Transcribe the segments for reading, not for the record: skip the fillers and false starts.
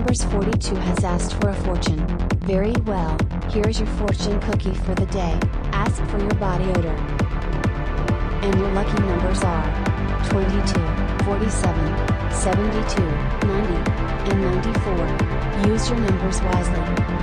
Numbers 42 has asked for a fortune. Very well, here's your fortune cookie for the day. Ask for your body odor. And your lucky numbers are 22, 47, 72, 90, and 94. Use your numbers wisely.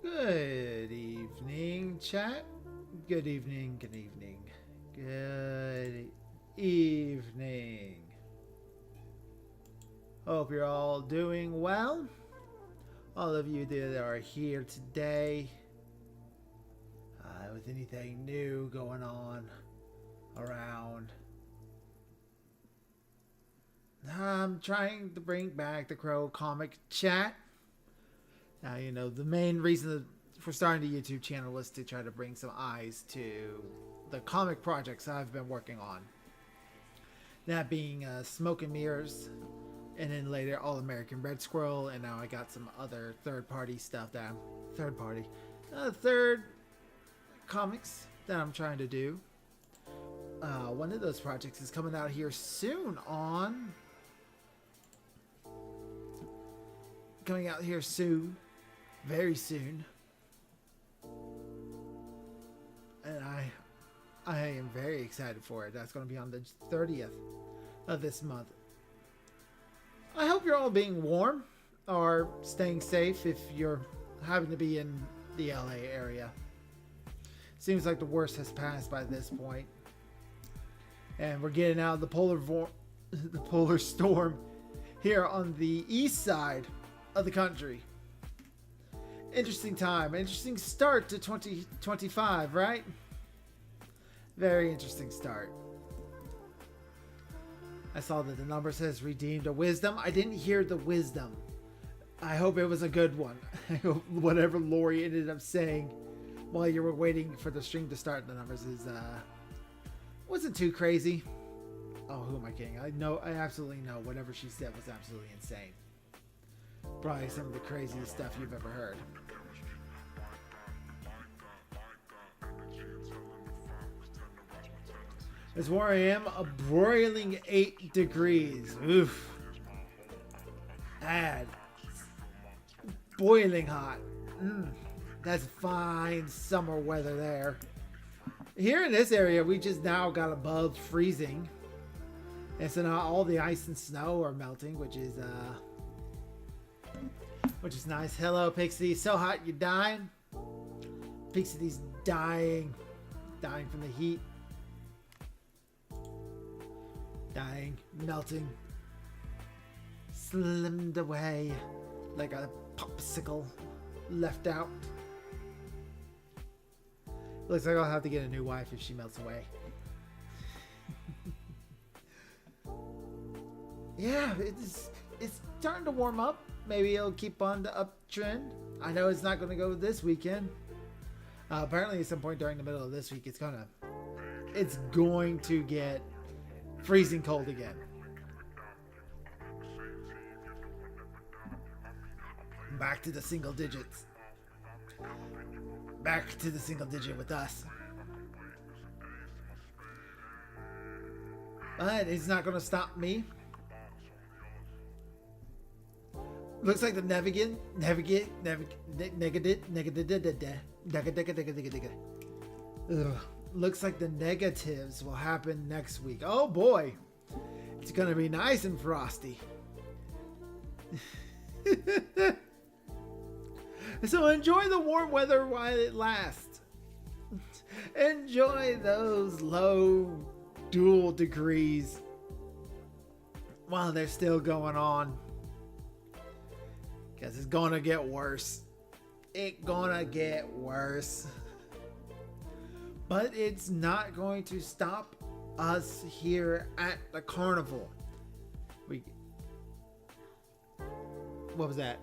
Good evening, chat. Good evening, good evening, good evening. Hope you're all doing well. All of you that are here today, with anything new going on around. I'm trying to bring back the Crow Comic Chat. Now, you know, the main reason for starting the YouTube channel was to try to bring some eyes to the comic projects I've been working on. That being Smoke and Mirrors, and then later All American Red Squirrel, and now I got some other third-party stuff that third comics that I'm trying to do. One of those projects is coming out here soon very soon, and I am very excited for it. That's going to be on the 30th of this month. I hope you're all being warm or staying safe if you're having to be in the LA area. Seems like the worst has passed by this point, and we're getting out of the polar storm here on the east side of the country. Interesting time, interesting start to 2025, right? Very interesting start. I saw that the number says redeemed a wisdom. I didn't hear the wisdom. I hope it was a good one. I hope whatever Lori ended up saying while you were waiting for the stream to start the numbers wasn't too crazy. Oh, who am I kidding? I absolutely know whatever she said was absolutely insane. Probably some of the craziest stuff you've ever heard. That's where I am, a broiling 8 degrees. Oof. Bad. Boiling hot. That's fine summer weather there. Here in this area, we just now got above freezing. And so now all the ice and snow are melting, which is nice. Hello, Pixie. So hot you're dying. Pixie's dying from the heat. Dying, melting, slimmed away like a popsicle left out. Looks like I'll have to get a new wife if she melts away. Yeah, it's starting to warm up. Maybe it'll keep on the uptrend. I know it's not going to go this weekend. Apparently at some point during the middle of this week, it's going to get freezing cold again. Back to the single digits. Back to the single digit with us. But it's not going to stop me. Looks like the looks like the negatives will happen next week. Oh boy, it's gonna be nice and frosty. So enjoy the warm weather while it lasts. Enjoy those low dual degrees while they're still going on, because it's gonna get worse. It's gonna get worse. But it's not going to stop us here at the carnival. What was that?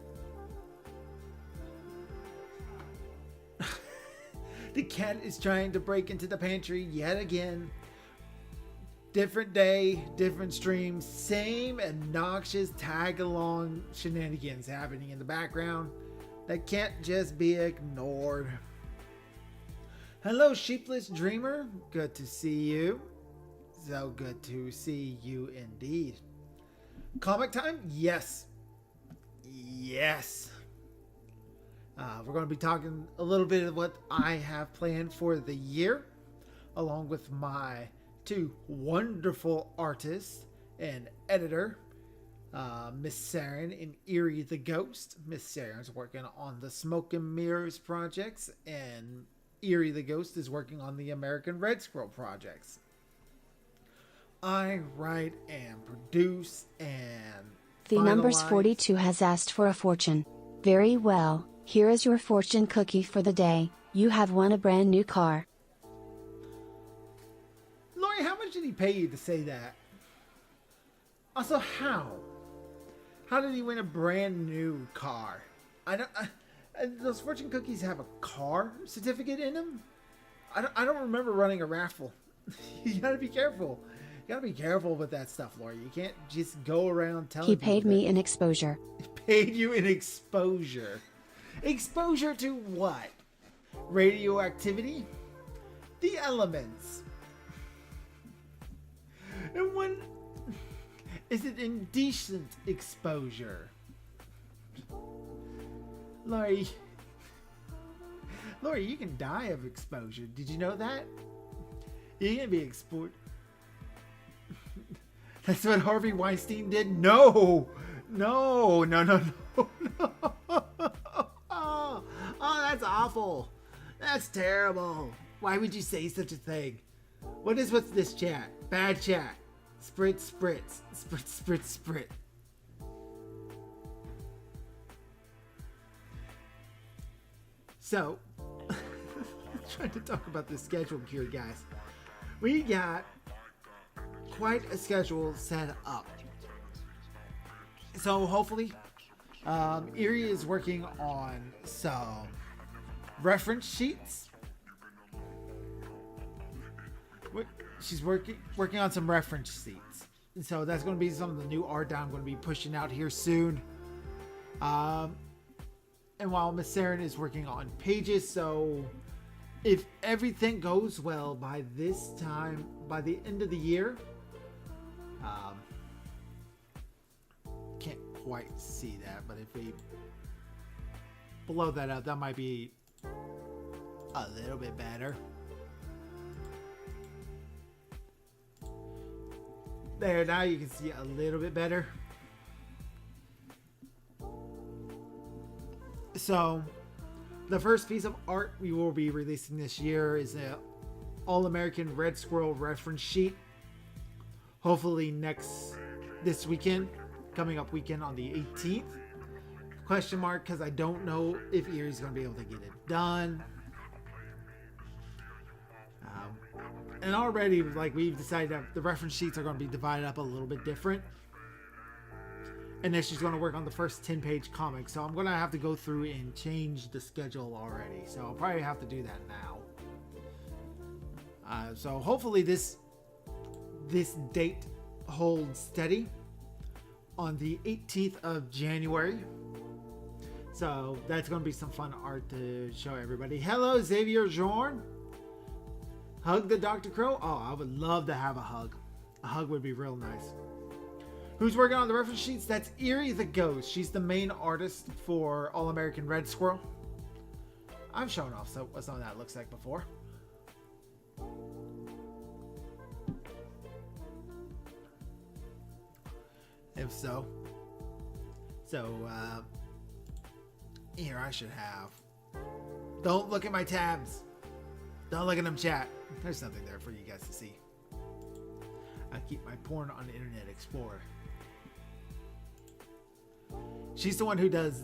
The cat is trying to break into the pantry yet again. Different day, different stream, same obnoxious tag-along shenanigans happening in the background that can't just be ignored. Hello, Sheepless Dreamer. Good to see you. So good to see you indeed. Comic time? Yes. Yes. We're going to be talking a little bit of what I have planned for the year, along with my two wonderful artists and editor, Miss Saren and Eerie the Ghost. Miss Saren's working on the Smoke and Mirrors projects, and Eerie the Ghost is working on the American Red Squirrel projects. I write and produce and The numbers 42 has asked for a fortune. Very well, here is your fortune cookie for the day. You have won a brand new car. Lori, he pay you to say that? Also, how? How did he win a brand new car? Those fortune cookies have a car certificate in them? I don't remember running a raffle. You gotta be careful. You gotta be careful with that stuff, Laura. You can't just go around telling He people paid me in exposure. He paid you in exposure. Exposure to what? Radioactivity? The elements. And when is it indecent exposure? Laurie, you can die of exposure. Did you know that? You can be exposed. That's what Harvey Weinstein did? No! No! Oh, that's awful. That's terrible. Why would you say such a thing? What is with this chat? Bad chat. Spritz. So, trying to talk about the schedule here, guys. We got quite a schedule set up. So hopefully, Erie is working on some reference sheets. She's working on some reference sheets. So that's going to be some of the new art that I'm going to be pushing out here soon. And while Miss Saren is working on pages, so if everything goes well by this time, by the end of the year, can't quite see that, but if we blow that up, that might be a little bit better. There, now you can see a little bit better. So, the first piece of art we will be releasing this year is a All-American Red Squirrel reference sheet. Hopefully this weekend, coming up weekend on the 18th. Question mark, because I don't know if Erie's going to be able to get it done. And already, like, we've decided that the reference sheets are going to be divided up a little bit different. And then she's going to work on the first 10-page comic. So I'm going to have to go through and change the schedule already. So I'll probably have to do that now. So hopefully this date holds steady on the 18th of January. So that's going to be some fun art to show everybody. Hello, Xavier Jorn. Hug the Dr. Crow? Oh, I would love to have a hug. A hug would be real nice. Who's working on the reference sheets? That's Erie the Ghost. She's the main artist for All-American Red Squirrel. I've shown off what some of that looks like before. If so. Here I should have. Don't look at my tabs. Don't look at them, chat. There's nothing there for you guys to see. I keep my porn on Internet Explorer. She's the one who does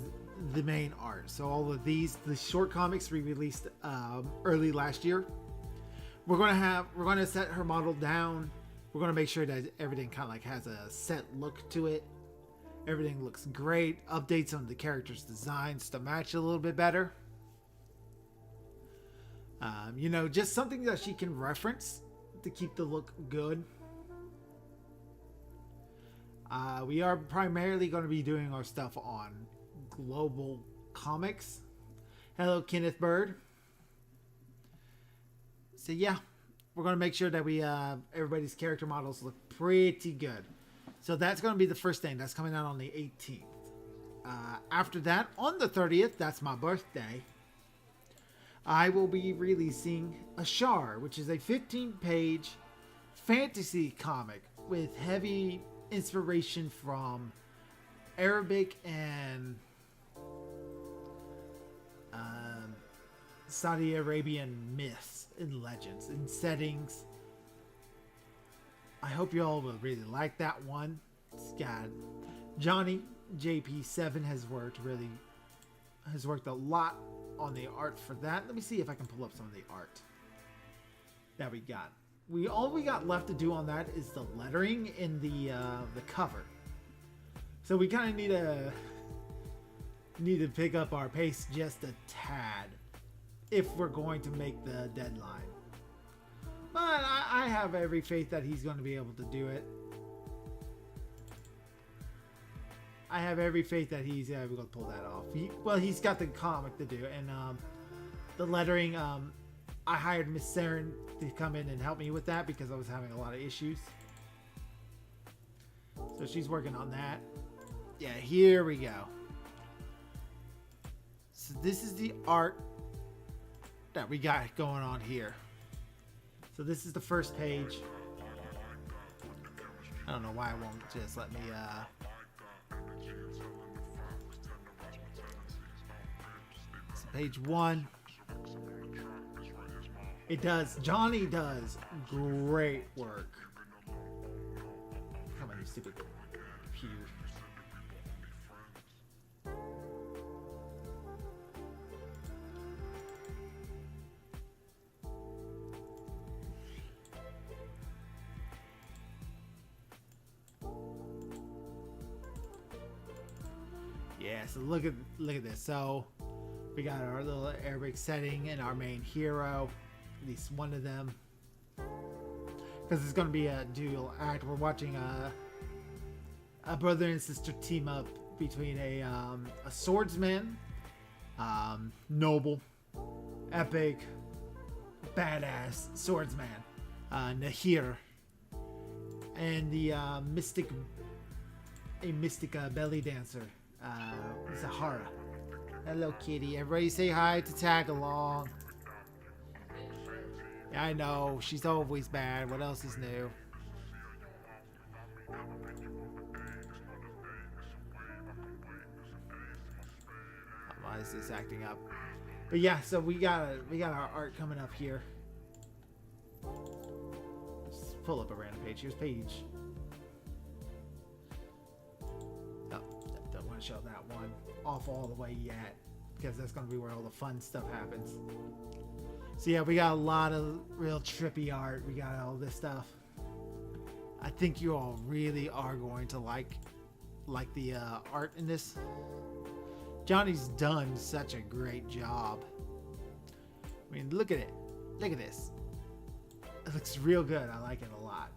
the main art. So all of the short comics we released early last year. We're gonna set her model down. We're gonna make sure that everything kind of like has a set look to it. Everything looks great. Updates on the characters' designs to match a little bit better. Just something that she can reference to keep the look good. We are primarily going to be doing our stuff on Global Comics. Hello, Kenneth Bird. So yeah, we're going to make sure that we everybody's character models look pretty good. So that's going to be the first thing. That's coming out on the 18th. After that, on the 30th, that's my birthday, I will be releasing Ashar, which is a 15-page fantasy comic with heavy inspiration from Arabic and Saudi Arabian myths and legends and settings. I hope you all will really like that one. It's got Johnny JP7 has worked a lot on the art for that. Let me see if I can pull up some of the art that we got. all we got left to do on that is the lettering in the cover. So we kind of need to pick up our pace just a tad if we're going to make the deadline. But I have every faith that he's going to be able to do it. I have every faith that he's able to pull that off. He's got the comic to do, and the lettering. I hired Miss Saren to come in and help me with that because I was having a lot of issues. So she's working on that. Yeah, here we go. So this is the art that we got going on here. So this is the first page. I don't know why it won't just let me so page 1. It does. Johnny does great work. Come on, you stupid computer. Yeah, so look at this. So we got our little Arabic setting and our main hero, at least one of them, because it's going to be a dual act. We're watching a brother and sister team up between a swordsman, noble, epic, badass swordsman, Nahir, and the mystic belly dancer, Zahara. Hello, kitty. Everybody say hi to tag along. Yeah, I know. She's always bad. What else is new? Why is this acting up? But yeah, so we got our art coming up here. Let's pull up a random page. Here's page. Oh, don't want to show that one off all the way yet, because that's going to be where all the fun stuff happens. So yeah, we got a lot of real trippy art. We got all this stuff. I think you all really are going to like the art in this. Johnny's done such a great job. I mean, look at it. Look at this. It looks real good. I like it a lot.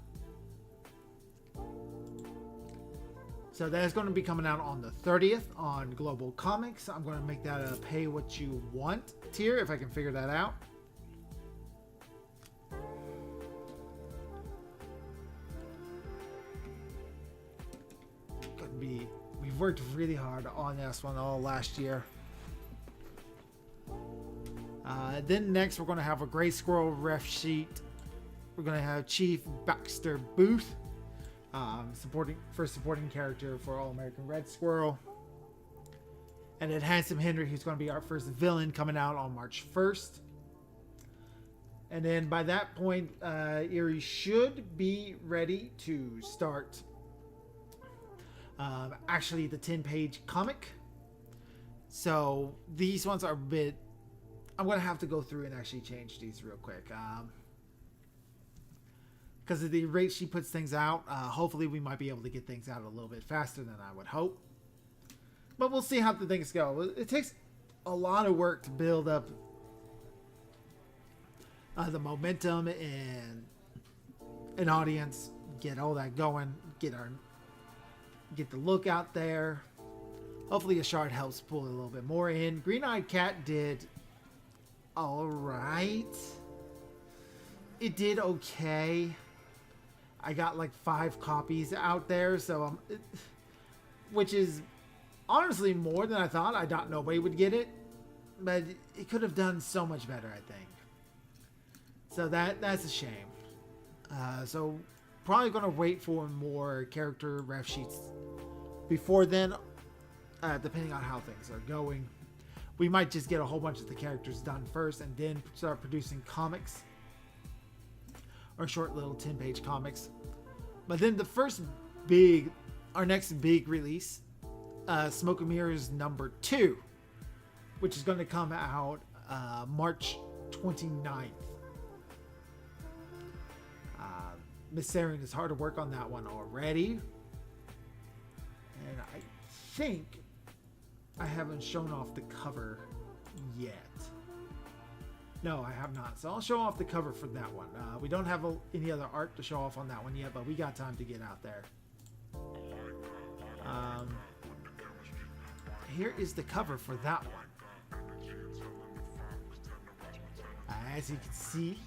So that's going to be coming out on the 30th on Global Comics. I'm going to make that a pay what you want tier if I can figure that out. We've worked really hard on this one all last year. Then next we're going to have a Gray Squirrel ref sheet. We're going to have Chief Baxter Booth, supporting character for All American Red Squirrel. And then Handsome Henry, who's going to be our first villain, coming out on March 1st. And then by that point, Erie should be ready to start actually the 10-page comic. So these ones are a bit... I'm going to have to go through and actually change these real quick. Because of the rate she puts things out, hopefully we might be able to get things out a little bit faster than I would hope. But we'll see how the things go. It takes a lot of work to build up the momentum and an audience, get all that going, get the look out there. Hopefully a shard helps pull a little bit more in. Green Eyed Cat did all right. It did okay. I got like 5 copies out there, so which is honestly more than I thought. I thought nobody would get it, but it could have done so much better, I think. So that's a shame. So probably gonna wait for more character ref sheets before then, depending on how things are going. We might just get a whole bunch of the characters done first and then start producing comics or short little 10-page comics. But then our next big release, Smoke and Mirrors number 2, which is going to come out March 29th. Miss Saren is hard to work on that one already. And I think I haven't shown off the cover yet. No, I have not. So I'll show off the cover for that one. We don't have any other art to show off on that one yet, but we got time to get out there. Here is the cover for that one. As you can see,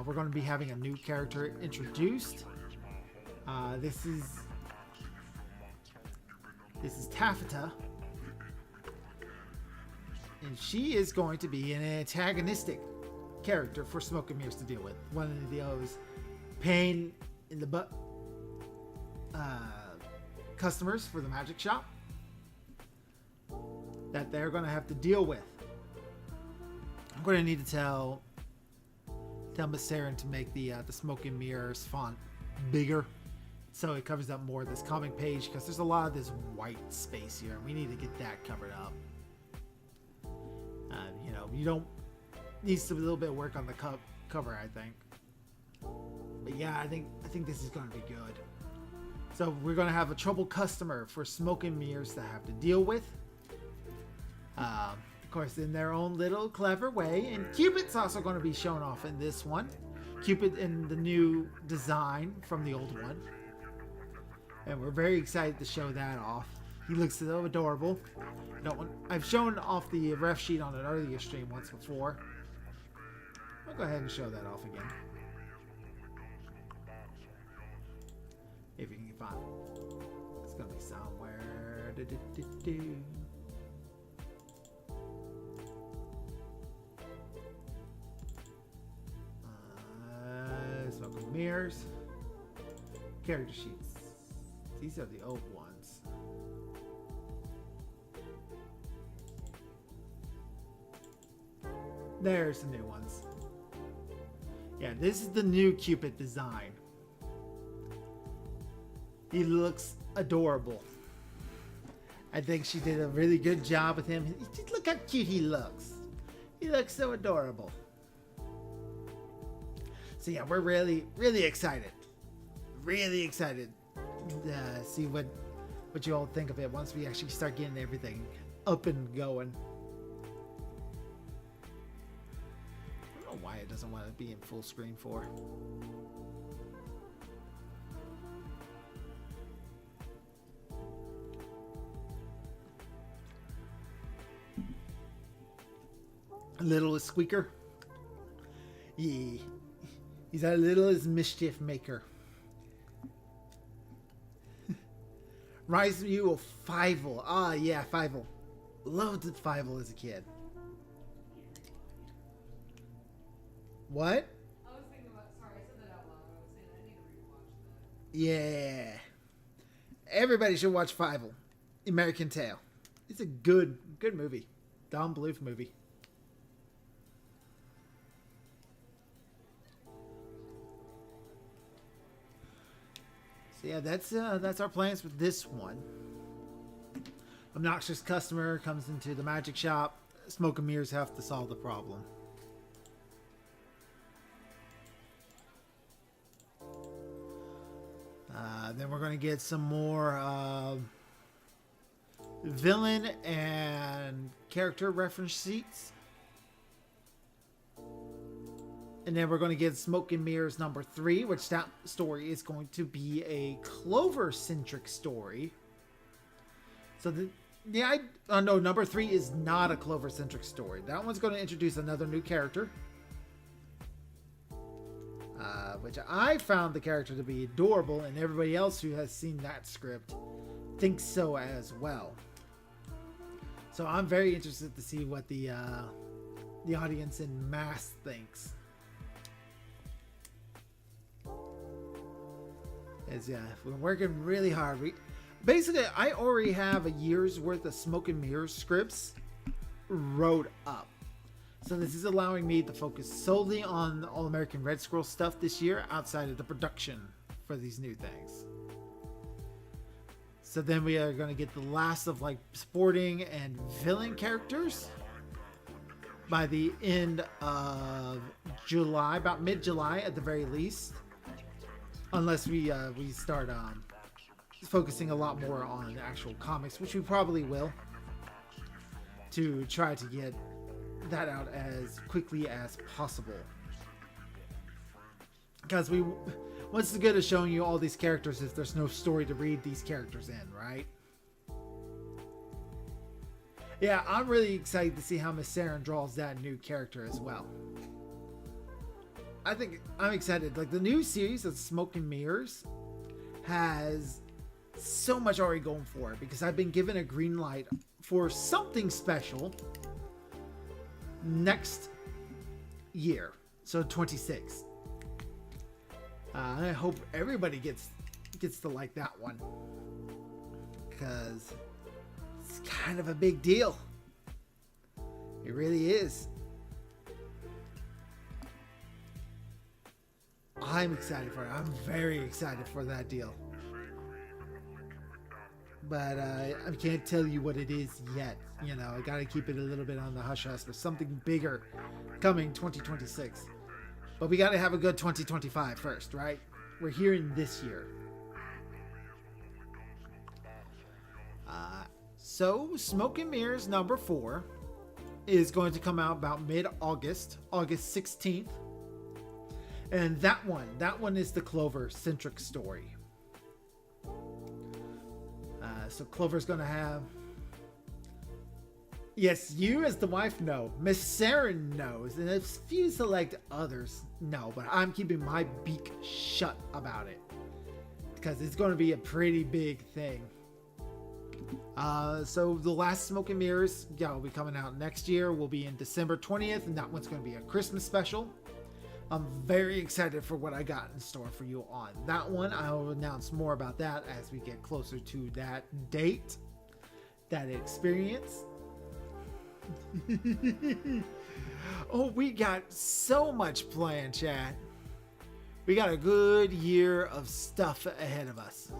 we're going to be having a new character introduced. This is Taffeta. And she is going to be an antagonistic character for Smoke and Mirrors to deal with. One of those pain in the butt customers for the magic shop that they're going to have to deal with. I'm going to need to tell Miss Saren to make the Smoke and Mirrors font bigger so it covers up more of this comic page, because there's a lot of this white space here and we need to get that covered up. You don't needs a little bit of work on the cover, I think. But yeah, I think this is going to be good. So we're going to have a troubled customer for Smoke and Mirrors to have to deal with. Of course, in their own little clever way. And Cupid's also going to be shown off in this one. Cupid in the new design from the old one. And we're very excited to show that off. He looks so adorable. I've shown off the ref sheet on an earlier stream once before. I'll go ahead and show that off again. If you can find it. It's going to be somewhere. Smoke and Mirrors. Character sheets. These are the old ones. There's the new ones. Yeah, this is the new Cupid design. He looks adorable. I think she did a really good job with him. Just look how cute he looks. He looks so adorable. So yeah, we're really, really excited. Really excited to see what you all think of it once we actually start getting everything up and going. I don't know why it doesn't want to be in full screen for. Littlest squeaker. Yeah. He's our littlest mischief maker. Reminds you of Fievel. Ah, yeah, Fievel. Loved Fievel as a kid. What? I was thinking about, sorry, I said that out loud. I was saying I need to rewatch that. Yeah. Everybody should watch Fievel. American Tail. It's a good movie. Don Bluth movie. So yeah, that's our plans with this one. Obnoxious customer comes into the magic shop. Smoke and Mirrors have to solve the problem. Then we're going to get some more villain and character reference sheets. And then we're going to get Smoke and Mirrors number 3, which that story is going to be a Clover-centric story. So number 3 is not a Clover-centric story. That one's going to introduce another new character. Which I found the character to be adorable, and everybody else who has seen that script thinks so as well. So I'm very interested to see what the audience in mass thinks. As we're working really hard. Basically, I already have a year's worth of Smoke and Mirrors scripts wrote up. So this is allowing me to focus solely on All American Red Squirrel stuff this year outside of the production for these new things. So then we are going to get the last of like sporting and villain characters by the end of July, about mid-July at the very least. unless we start focusing a lot more on actual comics, which we probably will, to try to get that out as quickly as possible. Because what's the good of showing you all these characters if there's no story to read these characters in, right? Yeah, I'm really excited to see how Miss Saren draws that new character as well. I'm excited. Like, the new series of Smoke and Mirrors has so much already going for it, because I've been given a green light for something special next year, so 26. I hope everybody gets to like that one, because it's kind of a big deal. It really is. I'm excited for it. I'm very excited for that deal. But I can't tell you what it is yet. You know, I gotta keep it a little bit on the hush hush. There's something bigger coming 2026. But we gotta have a good 2025 first, right? We're here in this year. So, Smoke and Mirrors number 4 is going to come out about mid-August, August 16th. And that one is the Clover-centric story. So Clover's going to have... Yes, you as the wife know. Miss Saren knows. And a few select others know. But I'm keeping my beak shut about it, because it's going to be a pretty big thing. So the last Smoke and Mirrors will be coming out next year. Will be in December 20th. And that one's going to be a Christmas special. I'm very excited for what I got in store for you on that one. I will announce more about that as we get closer to that date, that experience. Oh, we got so much planned, chat. We got a good year of stuff ahead of us.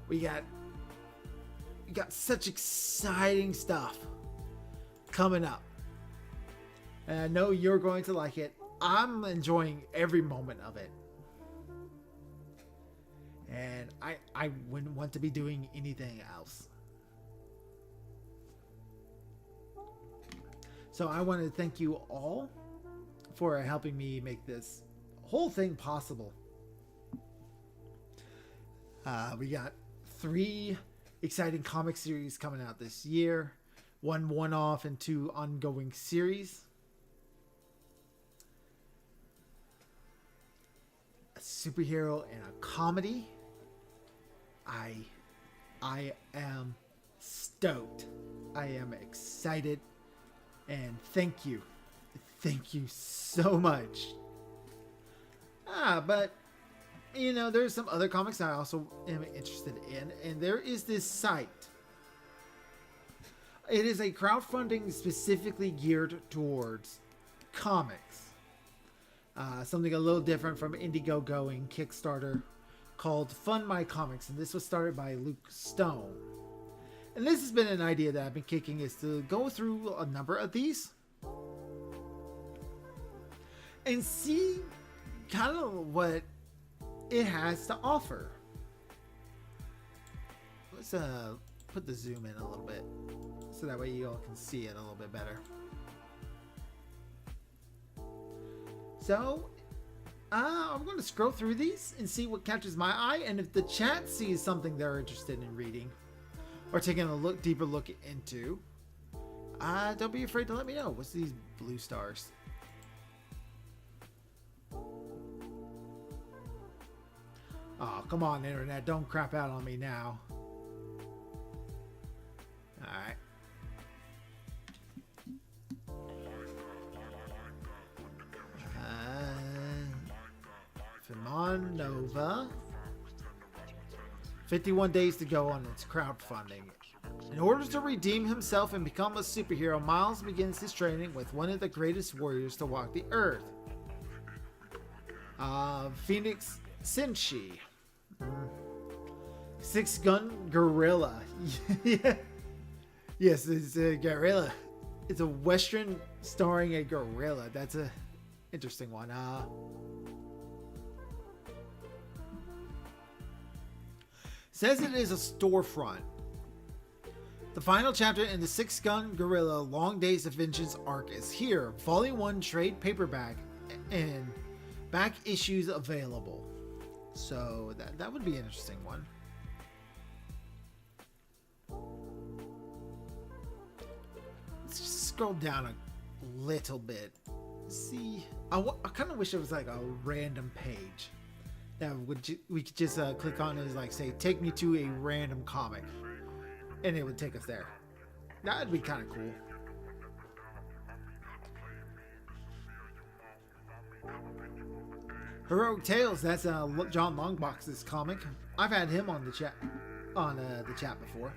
We got such exciting stuff coming up. And I know you're going to like it. I'm enjoying every moment of it. And I wouldn't want to be doing anything else. So I want to thank you all for helping me make this whole thing possible. We got 3 exciting comic series coming out this year. 1 one-off and 2 ongoing series. A superhero and a comedy. I am stoked. I am excited. And thank you. Thank you so much. But, you know, there's some other comics I also am interested in. And there is this site. It is a crowdfunding specifically geared towards comics. Something a little different from Indiegogo and Kickstarter, called Fund My Comics. And this was started by Luke Stone. And this has been an idea that I've been kicking, is to go through a number of these and see kind of what it has to offer. Let's put the zoom in a little bit so that way you all can see it a little bit better. So I'm going to scroll through these and see what catches my eye, and if the chat sees something they're interested in reading or taking a deeper look into, don't be afraid to let me know. What's these blue stars? Oh, come on, internet. Don't crap out on me now. Alright. Fimon Nova. 51 days to go on its crowdfunding. In order to redeem himself and become a superhero, Miles begins his training with one of the greatest warriors to walk the earth. Phoenix Senshi. 6-gun gorilla. Yeah. Yes, it's a gorilla. It's a western starring a gorilla. That's a interesting one. Says it is a storefront. The final chapter in the Six Gun Gorilla Long Days of Vengeance arc is here. Volume 1 trade paperback and back issues available. So that would be an interesting one. Let's just scroll down a little bit. See, I kind of wish it was like a random page that we could just click on and like say, take me to a random comic, and it would take us there. That'd be kind of cool. Heroic Tales, that's John Longbox's comic. I've had him on the chat before,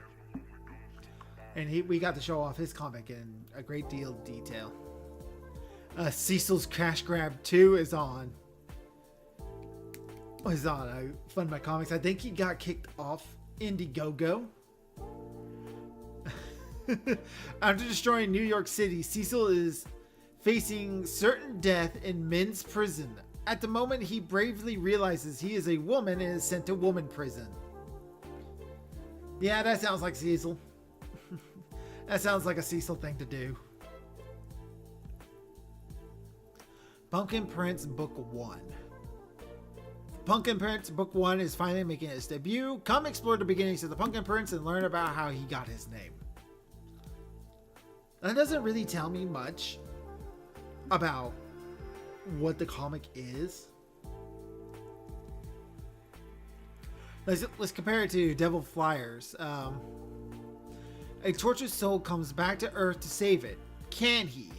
and we got to show off his comic in a great deal of detail. Cecil's Cash Grab 2 is on Fund My Comics. I think he got kicked off Indiegogo. After destroying New York City, Cecil is facing certain death in men's prison. At the moment, he bravely realizes he is a woman and is sent to woman prison. Yeah, that sounds like Cecil. That sounds like a Cecil thing to do. Pumpkin Prince Book 1. Pumpkin Prince Book 1 is finally making its debut. Come explore the beginnings of the Pumpkin Prince and learn about how he got his name. That doesn't really tell me much about what the comic is. Let's compare it to Devil Flyers. A tortured soul comes back to Earth to save it. Can he?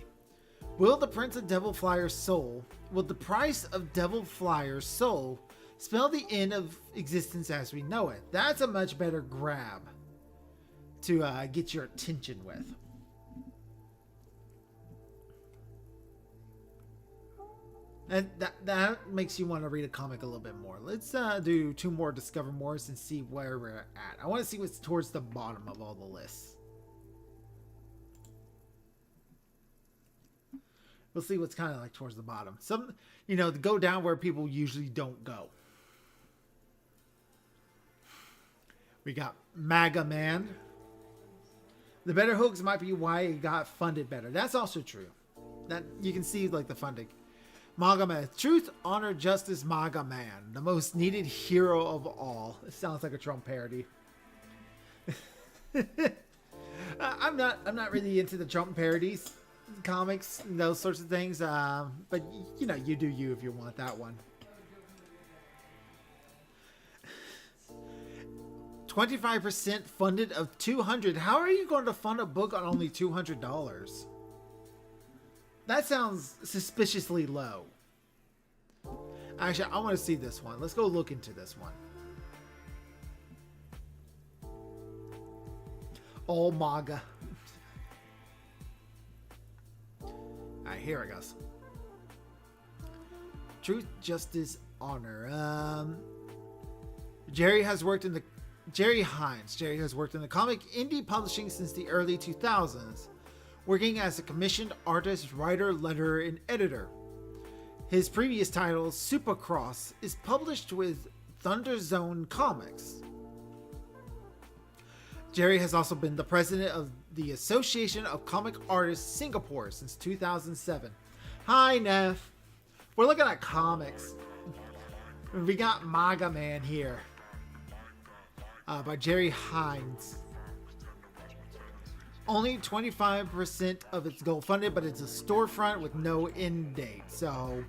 Will the Prince of Devil Flyer's soul, will the price of Devil Flyer's soul spell the end of existence as we know it? That's a much better grab to get your attention with. And that makes you want to read a comic a little bit more. Let's do 2 more Discover Mores and see where we're at. I want to see what's towards the bottom of all the lists. We'll see what's kind of like towards the bottom. Some, go down where people usually don't go. We got MAGA Man. The better hooks might be why it got funded better. That's also true. That you can see like the funding. MAGA Man. Truth, Honor, Justice, MAGA Man. The most needed hero of all. It sounds like a Trump parody. I'm not really into the Trump parodies, comics, and those sorts of things. But you do you if you want that one. 25% funded of $200. How are you going to fund a book on only $200? That sounds suspiciously low. Actually, I want to see this one. Let's go look into this one. All MAGA. Alright, here it goes. Truth, Justice, Honor. Jerry Hines has worked in the comic indie publishing since the early 2000s, working as a commissioned artist, writer, letterer, and editor. His previous title, Supercross, is published with Thunder Zone Comics. Jerry has also been the president of the Association of Comic Artists Singapore since 2007. Hi, Neff. We're looking at comics. We got MAGA Man here. By Jerry Hines. Only 25% of its goal funded, but it's a storefront with no end date. So,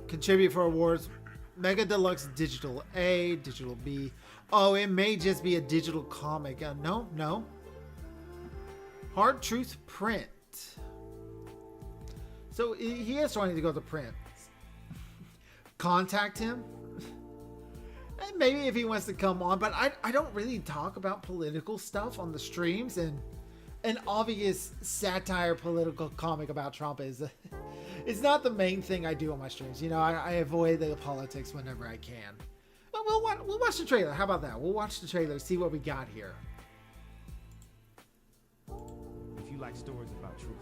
contribute for awards. Mega Deluxe Digital A, Digital B. Oh, it may just be a digital comic. No. Hard Truth Print. So he is trying to go to print. Contact him. Maybe if he wants to come on, but I don't really talk about political stuff on the streams, and an obvious satire political comic about Trump is it's not the main thing I do on my streams. I avoid the politics whenever I can. But we'll watch the trailer. How about that? We'll watch the trailer, see what we got here. If you like stories about truth,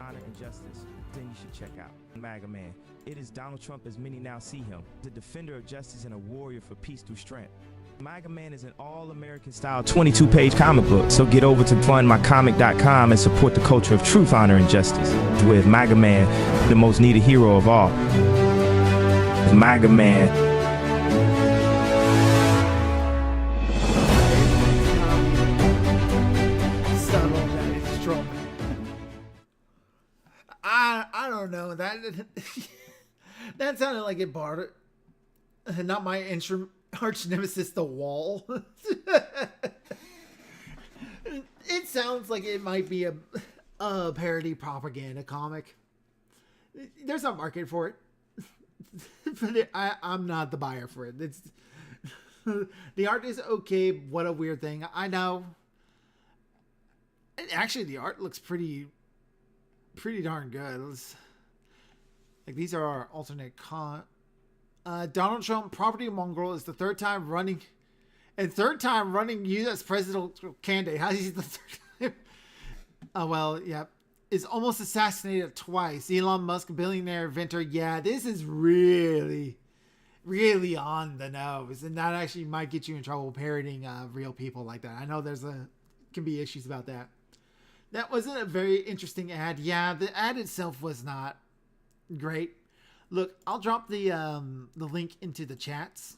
honor, and justice, then you should check out MAGA Man. It is Donald Trump as many now see him, the defender of justice and a warrior for peace through strength. MAGA Man is an all-American style 22-page comic book, so get over to fundmycomic.com and support the culture of truth, honor, and justice with MAGA Man, the most needed hero of all. MAGA Man. I don't know that that sounded like it barred it. Not my arch nemesis, the Wall. It sounds like it might be a parody propaganda comic. There's a market for it, but I'm not the buyer for it. It's the art is okay. What a weird thing. I know. Actually, the art looks pretty darn good. Like, these are our alternate Donald Trump, property mongrel, is the third time running U.S. presidential candidate. How is he the third time? Oh, well, yeah. Is almost assassinated twice. Elon Musk, billionaire inventor. Yeah, this is really, really on the nose. And that actually might get you in trouble parodying real people like that. I know can be issues about that. That wasn't a very interesting ad. Yeah, the ad itself was not great. Look, I'll drop the link into the chats.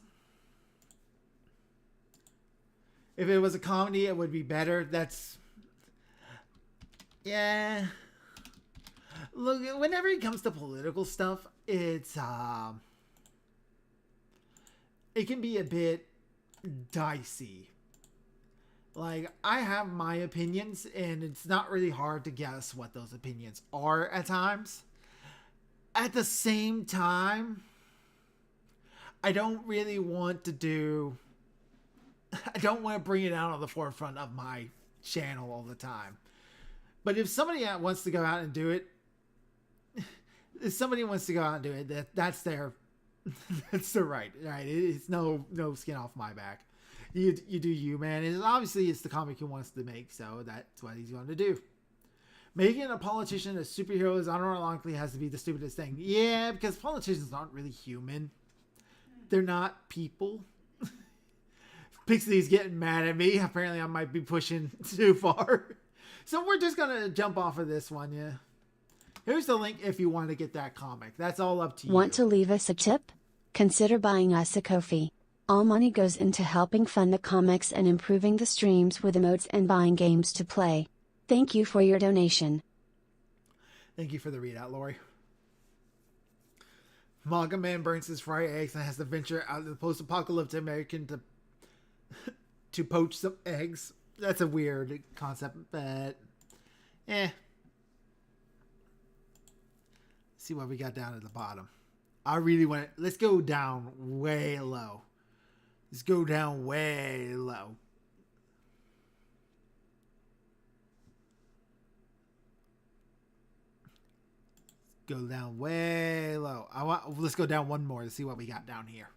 If it was a comedy, it would be better. Yeah. Look, whenever it comes to political stuff, it can be a bit dicey. Like, I have my opinions, and it's not really hard to guess what those opinions are at times. At the same time, I don't really want to bring it out on the forefront of my channel all the time. But if somebody wants to go out and do it, that's their right. It's no skin off my back. You do you, man. And obviously, it's the comic he wants to make, so that's what he's going to do. Making a politician a superhero is unironically has to be the stupidest thing. Yeah, because politicians aren't really human. They're not people. Pixie's getting mad at me. Apparently, I might be pushing too far. So we're just going to jump off of this one, yeah. Here's the link if you want to get that comic. That's all up to you. Want to leave us a tip? Consider buying us a Ko-fi. All money goes into helping fund the comics and improving the streams with emotes and buying games to play. Thank you for your donation. Thank you for the readout, Lori. MAGA Man burns his fried eggs and has to venture out of the post-apocalyptic American to poach some eggs. That's a weird concept, but see what we got down at the bottom. I really want to. Let's go down way low. Let's go down way low. Go down way low. Let's go down one more to see what we got down here.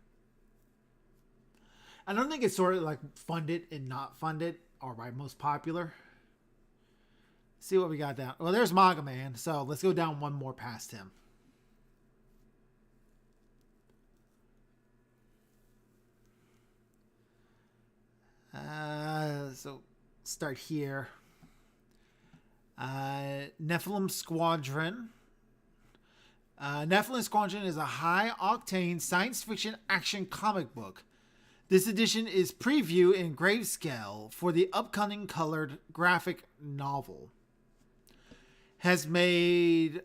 I don't think it's sort of like funded and not funded, or by most popular. See what we got down. Well, there's MAGA Man, so let's go down one more past him. So start here. Nephilim Squadron. Nephilim Squadron is a high-octane science fiction action comic book. This edition is preview in grayscale for the upcoming colored graphic novel. Has made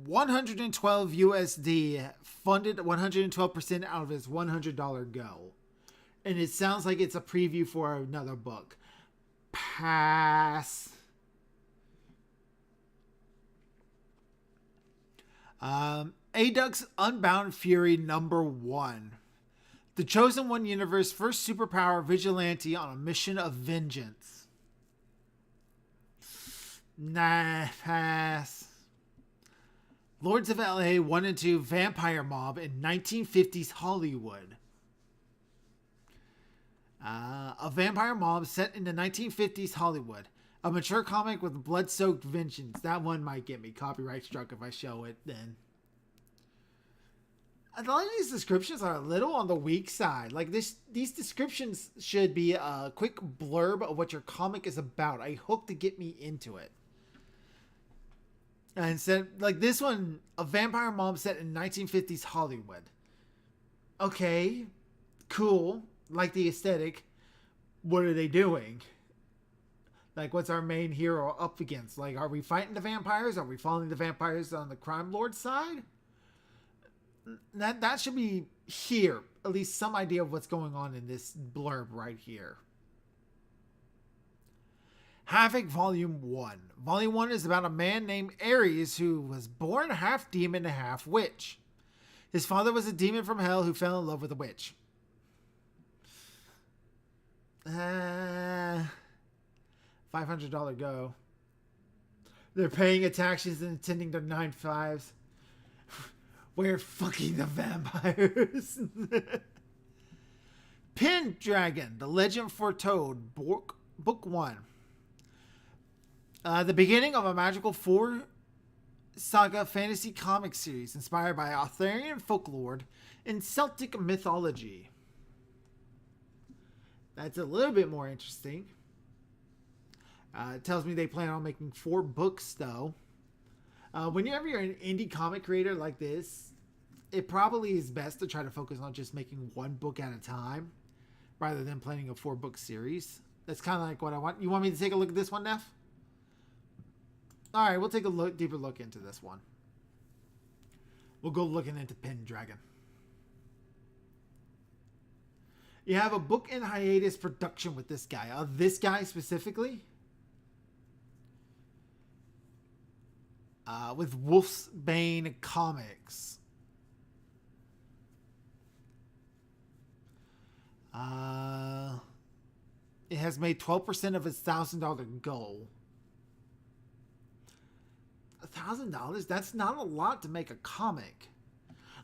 112 USD, funded 112% out of his $100 goal. And it sounds like it's a preview for another book. Pass. Adux Unbound Fury #1. The Chosen One universe first superpower vigilante on a mission of vengeance. Nah, pass. Lords of LA 1 and 2 Vampire Mob in 1950s Hollywood. A vampire mob set in the 1950s Hollywood. A mature comic with blood-soaked vengeance. That one might get me copyright struck if I show it then. A lot of these descriptions are a little on the weak side. Like these descriptions should be a quick blurb of what your comic is about. I hope to get me into it. And instead, like this one, a vampire mom set in 1950s Hollywood. Okay, cool. Like the aesthetic. What are they doing? Like, what's our main hero up against? Like, are we fighting the vampires? Are we following the vampires on the crime lord side? That should be here. At least some idea of what's going on in this blurb right here. Havoc Volume 1. Volume 1 is about a man named Ares who was born half demon and half witch. His father was a demon from hell who fell in love with a witch. $500 go. They're paying attentions and attending their 9-5s. We're fucking the vampires. Pendragon, The Legend Foretold, Book 1. The beginning of a magical four-saga fantasy comic series inspired by Arthurian folklore and Celtic mythology. That's a little bit more interesting. It tells me they plan on making 4 books, though. Whenever you're an indie comic creator like this, it probably is best to try to focus on just making 1 book at a time rather than planning a 4-book series. That's kind of like what I want. You want me to take a look at this one, Neff? All right, we'll take a deeper look into this one. We'll go looking into Pendragon. You have a book in hiatus production with this guy. This guy specifically. With Wolfsbane Comics. It has made 12% of its $1,000 goal. $1,000? That's not a lot to make a comic.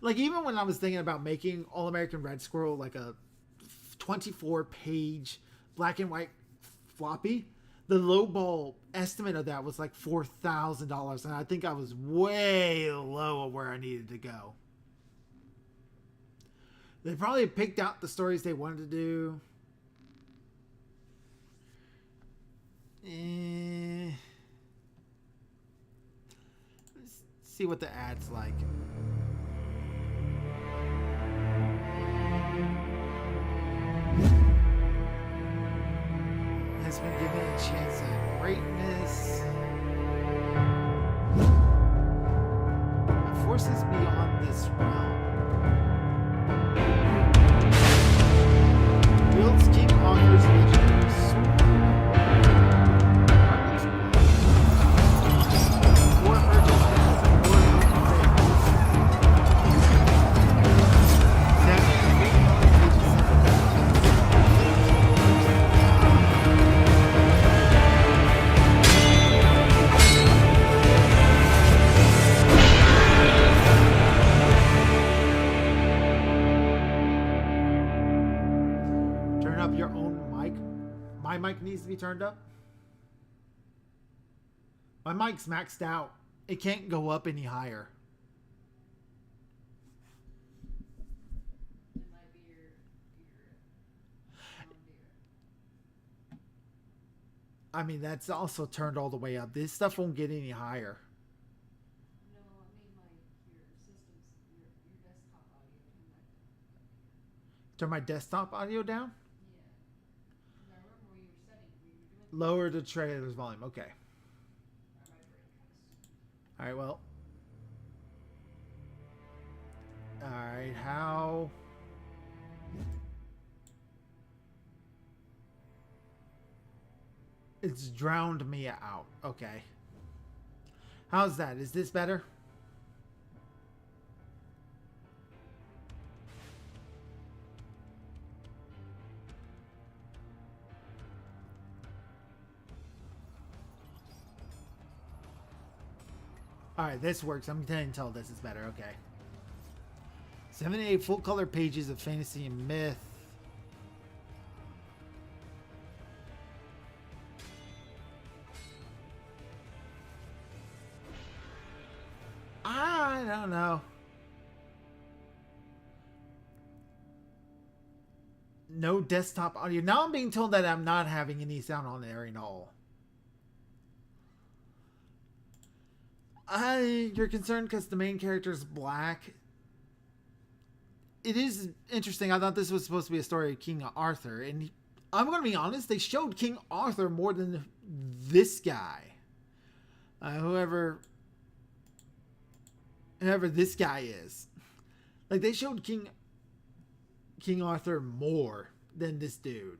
Like, even when I was thinking about making All American Red Squirrel like a 24-page black and white floppy, the lowball estimate of that was like $4,000, and I think I was way low of where I needed to go. They probably picked out the stories they wanted to do. Let's see what the ad's like. Has been given a chance at greatness. Forces beyond this realm. Builds King Arthur's legendary sword. War urges death and war prevails. Turn up your own mic. My mic needs to be turned up. My mic's maxed out. It can't go up any higher. It might be your I mean, that's also turned all the way up. This stuff won't get any higher. no, I mean like your system's your desktop audio. Turn my desktop audio down. Yeah. 'Cause I remember when you were setting, when you were doing Lower the trailer's volume. Okay. my brain cuts. All right. Well. All right. How? It's drowned me out. Okay. How's that? Is this better? Alright, this works. I'm going to tell this is better. Okay. 78 full color pages of fantasy and myth. No desktop audio. Now I'm being told that I'm not having any sound on there at all. You're concerned because the main character is black. It is interesting. I thought this was supposed to be a story of King Arthur, and I'm going to be honest, they showed King Arthur more than this guy. Whoever this guy is. Like, they showed King Arthur more than this dude.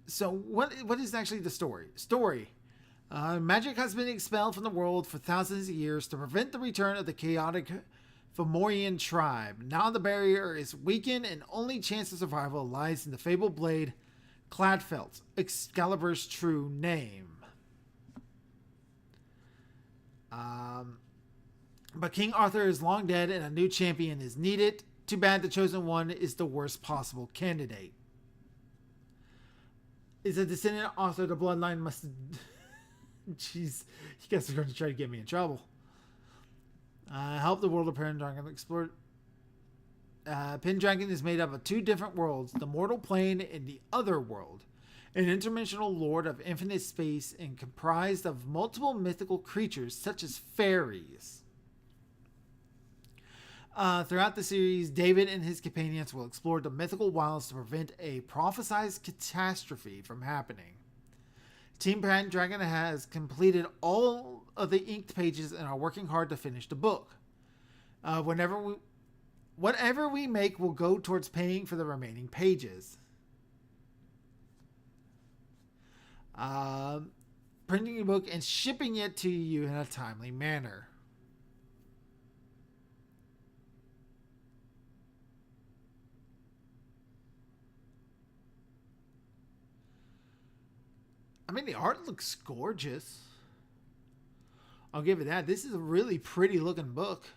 So what is actually the story? Magic has been expelled from the world for thousands of years to prevent the return of the chaotic Fomorian tribe. Now the barrier is weakened and only chance of survival lies in the fabled blade Cladfelt, Excalibur's true name. But King Arthur is long dead and a new champion is needed. Too bad the chosen one is the worst possible candidate. Is a descendant Arthur, the bloodline must... Jeez, you guys are going to try to get me in trouble. Help the world of Pendragon explore. Pendragon is made up of two different worlds, the mortal plane and the other world, an interdimensional lord of infinite space and comprised of multiple mythical creatures such as fairies. Throughout the series, David and his companions will explore the mythical wilds to prevent a prophesized catastrophe from happening. Team Pendragon has completed all of the inked pages and are working hard to finish the book. Whatever we make will go towards paying for the remaining pages. Printing the book and shipping it to you in a timely manner. I mean, the art looks gorgeous. I'll give it that. This is a really pretty looking book.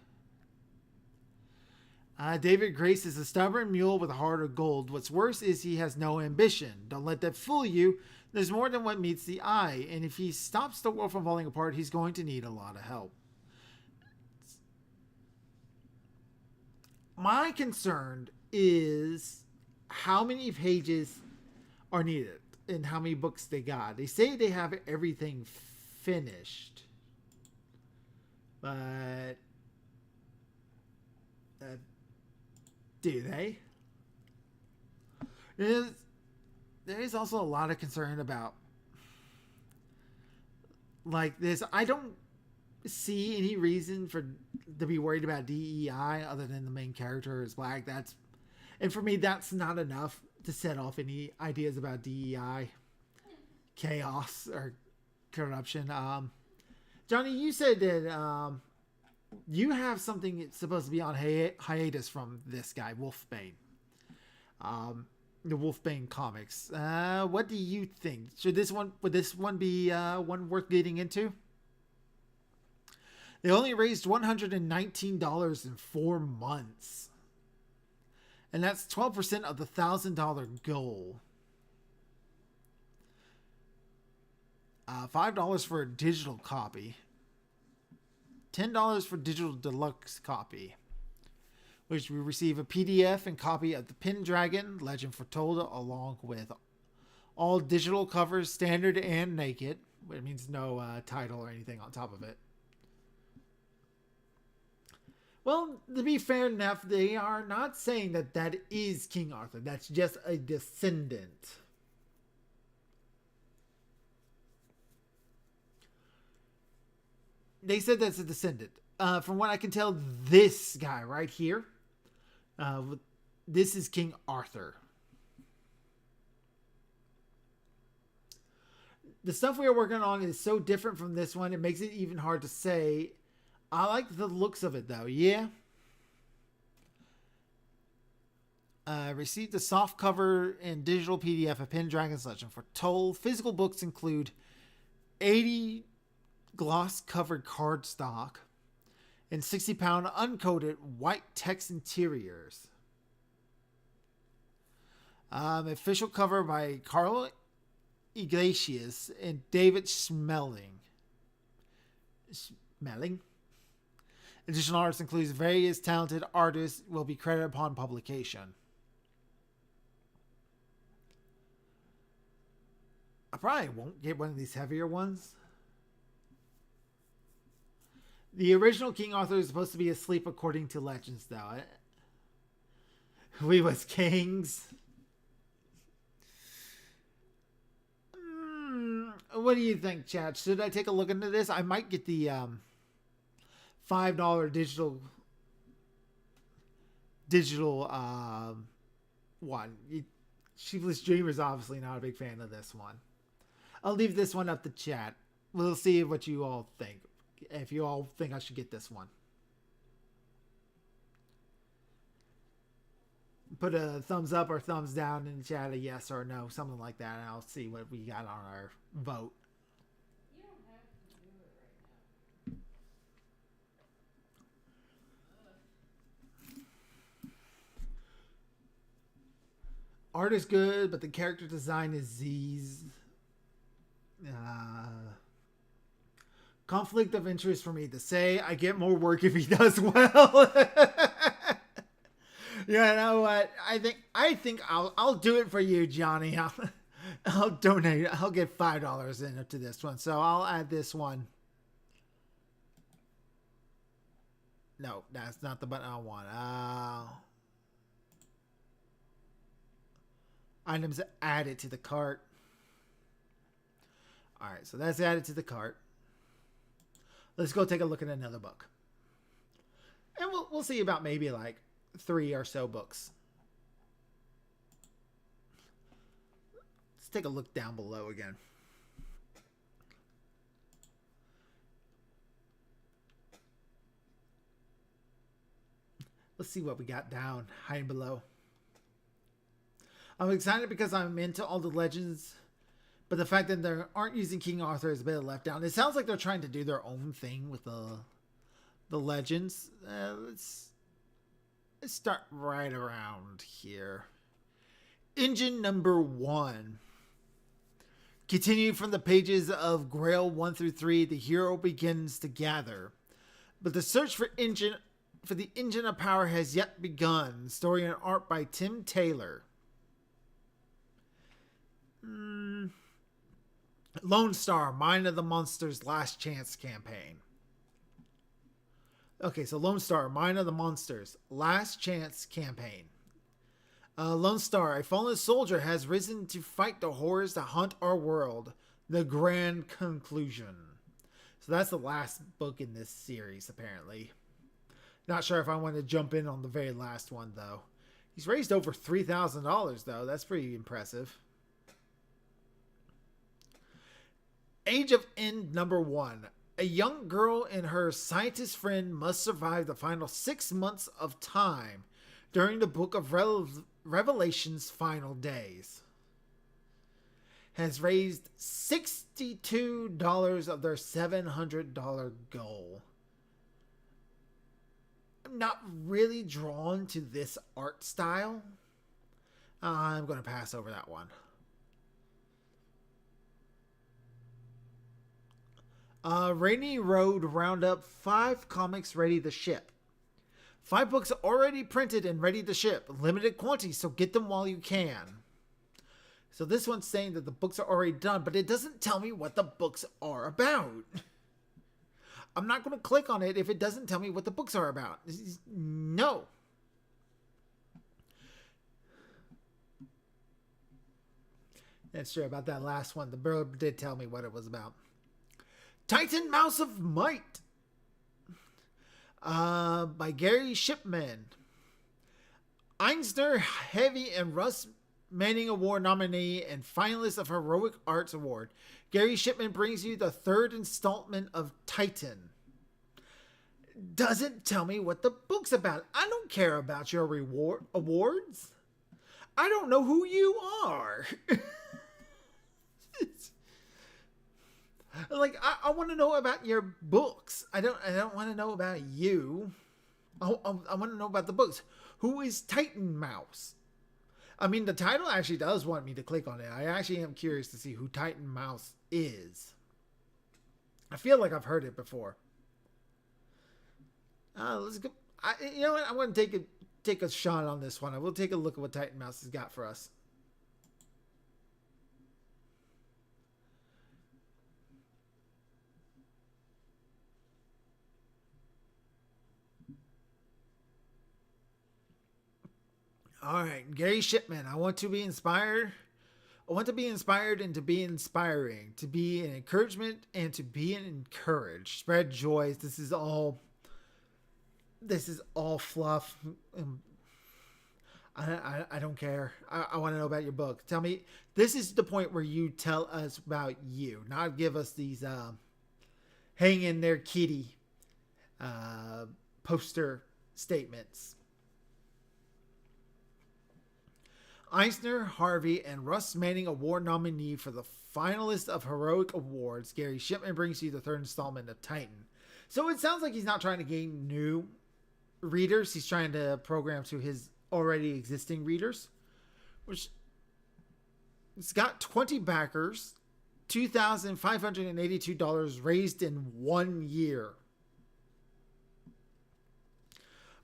David Grace is a stubborn mule with a heart of gold. What's worse is he has no ambition. Don't let that fool you. There's more than what meets the eye. And if he stops the world from falling apart, he's going to need a lot of help. My concern is how many pages are needed. And how many books they got. They say they have everything finished. But... do they? There is also a lot of concern about... like this. I don't see any reason to be worried about DEI other than the main character is black. And for me, that's not enough to set off any ideas about DEI, chaos, or corruption. Johnny, you said that you have something that's supposed to be on hiatus from this guy, Wolfbane. The Wolfbane comics. What do you think? Would this one be one worth getting into? They only raised $119 in 4 months. And that's 12% of the $1,000 goal. $5 for a digital copy. $10 for digital deluxe copy. Which we receive a PDF and copy of the Pendragon Legend Foretold along with all digital covers, standard and naked. It means no title or anything on top of it. Well, to be fair enough, they are not saying that is King Arthur. That's just a descendant. They said that's a descendant. From what I can tell, this guy right here, this is King Arthur. The stuff we are working on is so different from this one, it makes it even hard to say. I like the looks of it, though. Yeah. Received a soft cover and digital PDF of Pendragon's Legend Foretold. Physical books include 80 gloss-covered cardstock and 60-pound uncoated white text interiors. Official cover by Carl Iglesias and David Schmeling. Additional arts includes various talented artists will be credited upon publication. I probably won't get one of these heavier ones. The original King Arthur is supposed to be asleep according to legends, though. We was kings. What do you think, chat? Should I take a look into this? I might get the $5 digital one. Sheepless Dreamer's obviously not a big fan of this one. I'll leave this one up to chat. We'll see what you all think. If you all think I should get this one. Put a thumbs up or thumbs down in the chat, a yes or no, something like that, and I'll see what we got on our vote. You don't have to do it right now. Art is good, but the character design is Z's. Conflict of interest for me to say. I get more work if he does well. You know what? I think I'll do it for you, Johnny. I'll donate. I'll get $5 into this one. So I'll add this one. No, that's not the button I want. Items added to the cart. All right, so that's added to the cart. Let's go take a look at another book. And we'll see about maybe like 3 or so books. Let's take a look down below again. Let's see what we got down, high and below. I'm excited because I'm into all the legends, but the fact that they aren't using King Arthur is a bit left down. It sounds like they're trying to do their own thing with the legends. Let's start right around here. Engine number 1. Continuing from the pages of Grail 1 through 3, the hero begins to gather. But the search for the engine of power has yet begun. Story and art by Tim Taylor. Lone Star, Mine of the Monsters Last Chance campaign. Okay, so Lone Star, Mine of the Monsters Last Chance campaign. Lone Star, a fallen soldier has risen to fight the horrors that haunt our world. The grand conclusion. So that's the last book in this series, apparently. Not sure if I want to jump in on the very last one, though. He's raised over $3,000, though. That's pretty impressive. Age of End number 1. A young girl and her scientist friend must survive the final 6 months of time during the Book of Revelation's final days. Has raised $62 of their $700 goal. I'm not really drawn to this art style. I'm going to pass over that one. Rainy Road Roundup, 5 comics ready to ship. 5 books already printed and ready to ship. Limited quantity, so get them while you can. So this one's saying that the books are already done, but it doesn't tell me what the books are about. I'm not going to click on it if it doesn't tell me what the books are about. No. That's true about that last one. The bird did tell me what it was about. Titan Mouse of Might by Gary Shipman. Eisner Heavy and Russ Manning Award nominee and finalist of Heroic Arts Award. Gary Shipman brings you the 3rd installment of Titan. Doesn't tell me what the book's about. I don't care about your awards. I don't know who you are. Like, I want to know about your books. I don't want to know about you. I want to know about the books. Who is Titan Mouse? I mean, the title actually does want me to click on it. I actually am curious to see who Titan Mouse is. I feel like I've heard it before. Let's go. You know what? I'm going to take a shot on this one. I will take a look at what Titan Mouse has got for us. All right, Gary Shipman. I want to be inspired. I want to be inspired and to be inspiring, to be an encouragement and to be an encouraged. Spread joys. This is all fluff. I don't care. I want to know about your book. Tell me. This is the point where you tell us about you, not give us these hang in there kitty poster statements. Eisner, Harvey, and Russ Manning Award nominee for the finalist of Heroic Awards. Gary Shipman brings you the third installment of Titan. So it sounds like he's not trying to gain new readers. He's trying to program to his already existing readers. Which it's got 20 backers, $2,582 raised in 1 year.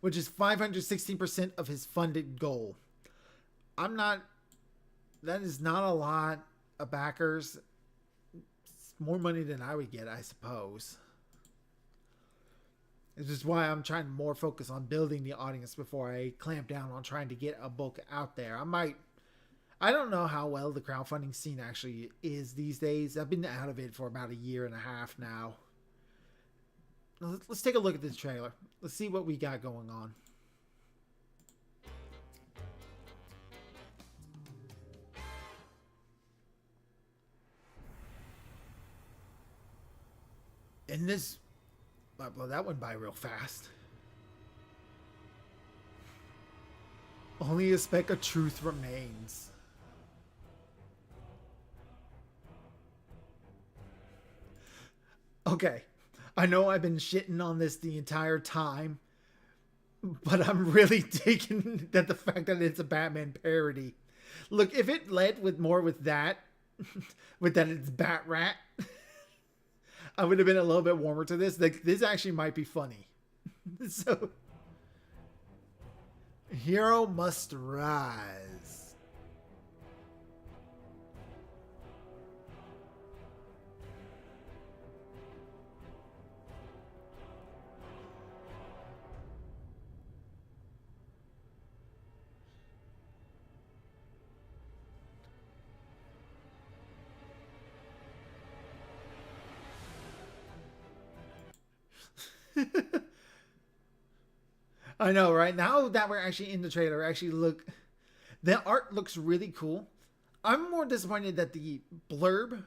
Which is 516% of his funded goal. That is not a lot of backers. It's more money than I would get, I suppose. This is why I'm trying to more focus on building the audience before I clamp down on trying to get a book out there. I don't know how well the crowdfunding scene actually is these days. I've been out of it for about 1.5 years now. Let's take a look at this trailer. Let's see what we got going on. And this, well, that went by real fast. Only a speck of truth remains. Okay, I know I've been shitting on this the entire time, but I'm really taking that the fact that it's a Batman parody. Look, if it led with more with that, with that it's Bat Rat, I would have been a little bit warmer to this. Like, this actually might be funny. So, hero must rise. I know, right? Now that we're actually in the trailer, the art looks really cool. I'm more disappointed that the blurb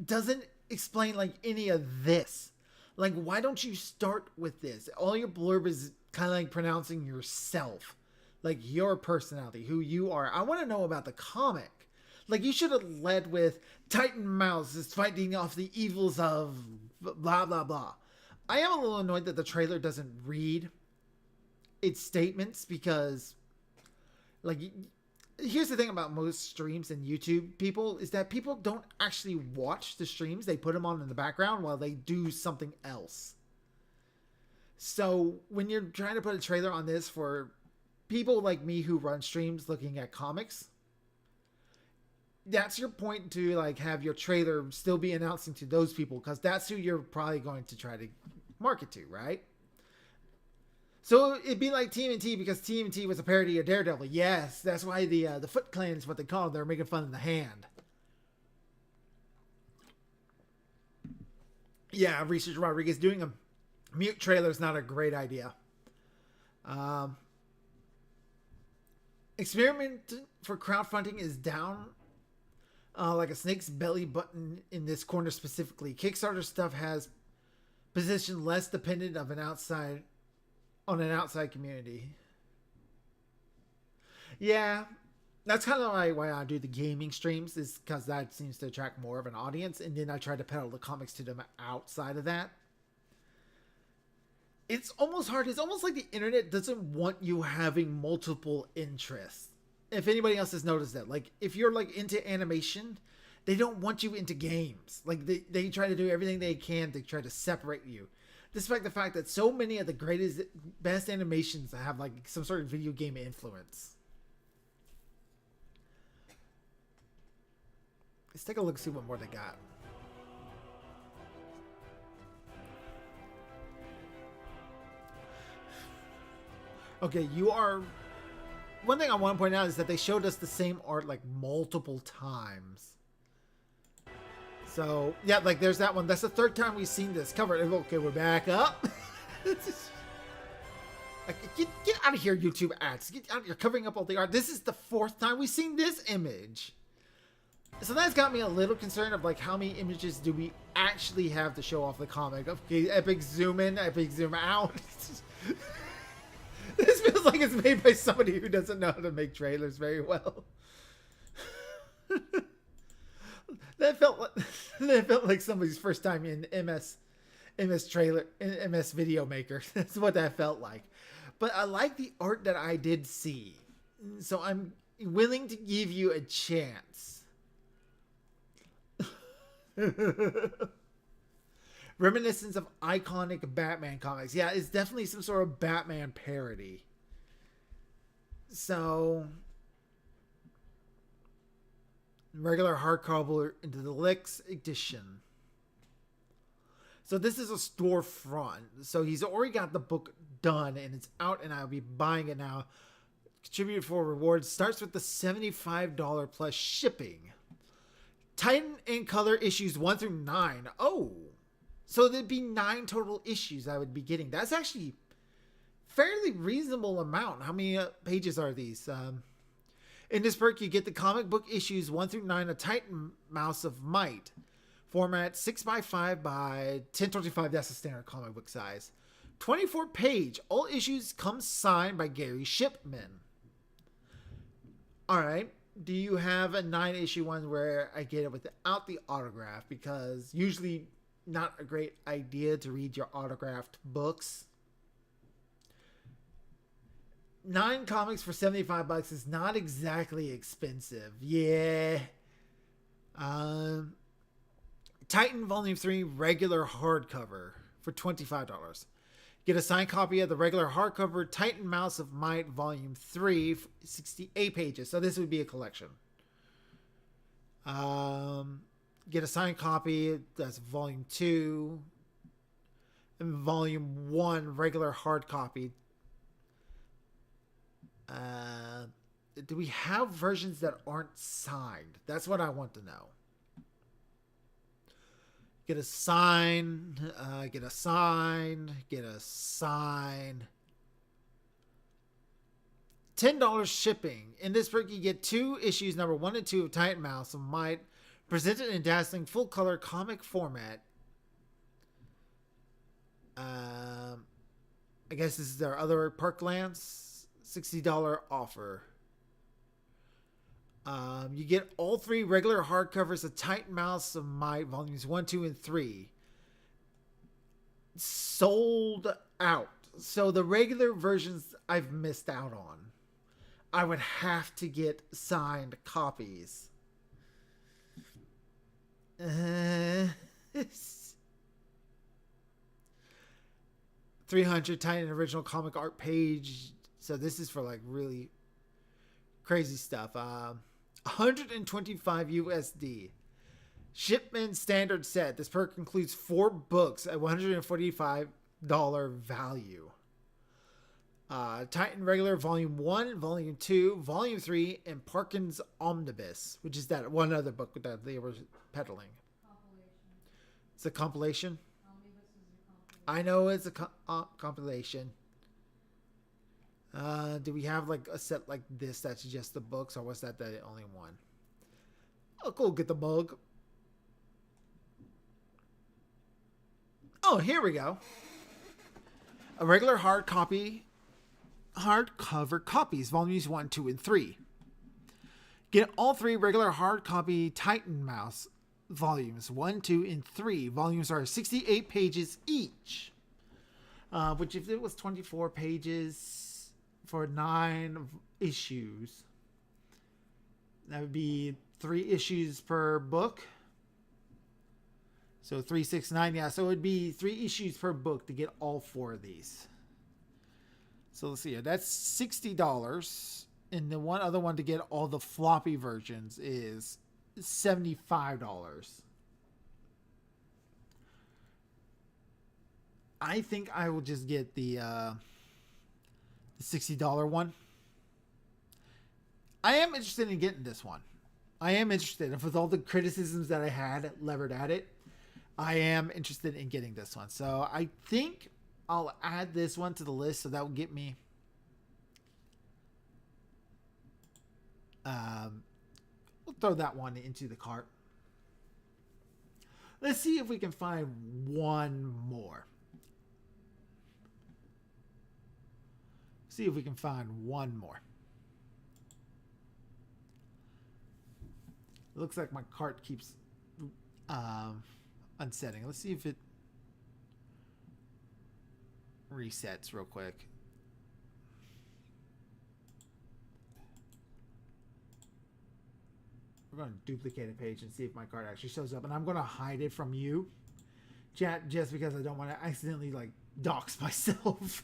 doesn't explain like any of this. Like, why don't you start with this? All your blurb is kind of like pronouncing yourself, like your personality, who you are. I want to know about the comic. Like, you should have led with Titan Mouse is fighting off the evils of blah, blah, blah. I am a little annoyed that the trailer doesn't read its statements because, like, here's the thing about most streams and YouTube people is that people don't actually watch the streams. They put them on in the background while they do something else. So when you're trying to put a trailer on this for people like me who run streams looking at comics, that's your point to like have your trailer still be announcing to those people, because that's who you're probably going to try to market to, right? So it'd be like TMNT, because TMNT was a parody of Daredevil. Yes, that's why the Foot Clan is what they call it. They're making fun of the Hand. Yeah, Research Rodriguez doing a mute trailer is not a great idea. Experiment for crowdfunding is down like a snake's belly button in this corner specifically. Kickstarter stuff has positioned less dependent of an outside community. Yeah, that's kind of like why I do the gaming streams, is because that seems to attract more of an audience, and then I try to peddle the comics to them outside of that. It's almost hard. It's almost like the internet doesn't want you having multiple interests. If anybody else has noticed that, like, if you're like into animation, they don't want you into games. Like, they try to do everything they can to try to separate you. despite the fact that so many of the greatest, best animations have like some sort of video game influence. Let's take a look, see what more they got. Okay, you are... One thing I want to point out is that they showed us the same art like multiple times. So, yeah, like there's that one. That's the third time we've seen this cover. Okay, we're back up. Like, get out of here, YouTube ads. Get out, you're covering up all the art. This is the fourth time we've seen this image. So that's got me a little concerned of like how many images do we actually have to show off the comic. Okay, epic zoom in, epic zoom out. This feels like it's made by somebody who doesn't know how to make trailers very well. That felt like somebody's first time in MS trailer, MS Video Maker. That's what that felt like. But I like the art that I did see, so I'm willing to give you a chance. Reminiscence of iconic Batman comics. Yeah, it's definitely some sort of Batman parody. So, regular hardcover into the Deluxe edition. So this is a storefront. So he's already got the book done and it's out, and I'll be buying it now. Contribute for rewards starts with the $75 plus shipping. Titan in color issues 1 through 9. Oh, so there'd be 9 total issues I would be getting. That's actually fairly reasonable amount. How many pages are these? In this perk, you get the comic book issues 1 through 9 of Titan Mouse of Might. Format 6x5 by 1025. That's the standard comic book size. 24 page. All issues come signed by Gary Shipman. All right. Do you have a 9 issue one where I get it without the autograph? Because usually not a great idea to read your autographed books. 9 comics for $75 is not exactly expensive. Yeah. Titan Volume 3 regular hardcover for $25. Get a signed copy of the regular hardcover Titan Mouse of Might Volume 3, 68 pages. So this would be a collection. Get a signed copy. That's Volume 2. And Volume 1 regular hard copy. Do we have versions that aren't signed? That's what I want to know. Get a sign, get a sign, get a sign. $10 shipping. In this book, you get 2 issues, number 1 and 2 of Titan Mouse of Might, presented in dazzling full-color comic format. I guess this is their other Parklands $60 offer. You get all 3 regular hardcovers of Titan Mouse of Might volumes 1, 2, and 3. Sold out. So the regular versions I've missed out on. I would have to get signed copies. 300 Titan original comic art page. So this is for like really crazy stuff. 125 USD. Shipment standard set. This perk includes 4 books at $145 value. Titan regular volume 1, volume 2, volume 3, and Parkins Omnibus, which is that one other book that they were peddling. Compilation. It's a compilation. Omnibus is a compilation. I know it's a compilation. Do we have like a set like this that's just the books, or was that the only one? Oh, cool. Get the mug. Oh, here we go. A regular hardcover copies, volumes 1, 2, and 3. Get all 3 regular hard copy Titan Mouse volumes 1, 2, and 3. Volumes are 68 pages each. Which if it was 24 pages for 9 issues, that would be 3 issues per book. So 369, yeah. So it'd be 3 issues per book to get all 4 of these. So let's see here. That's $60. And the one other one to get all the floppy versions is $75. I think I will just get the $60 one. I am interested in getting this one. I am interested. And with all the criticisms that I had levered at it, I am interested in getting this one. So I think I'll add this one to the list. So that will get me... we'll throw that one into the cart. Let's see if we can find one more. See if we can find one more. It looks like my cart keeps unsetting. Let's see if it resets real quick. We're going to duplicate a page and see if my card actually shows up. And I'm going to hide it from you, chat, just because I don't want to accidentally like dox myself.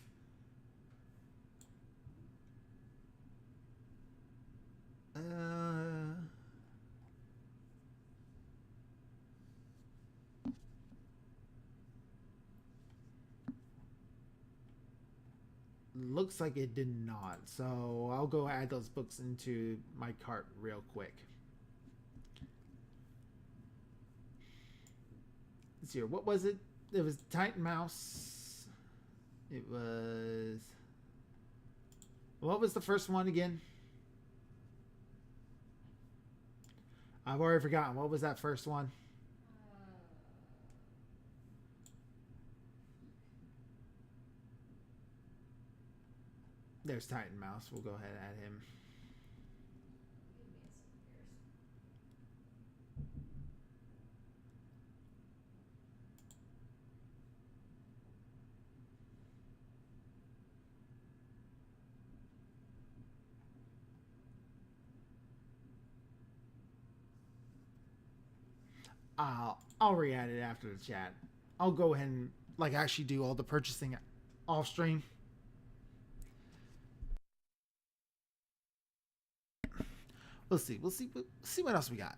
Looks like it did not. So I'll go add those books into my cart real quick. Let's see here. What was it? It was Titan Mouse. It was... What was the first one again? I've already forgotten. What was that first one? There's Titan Mouse. We'll go ahead and add him. I'll re-add it after the chat. I'll go ahead and like actually do all the purchasing off stream. We'll see what else we got.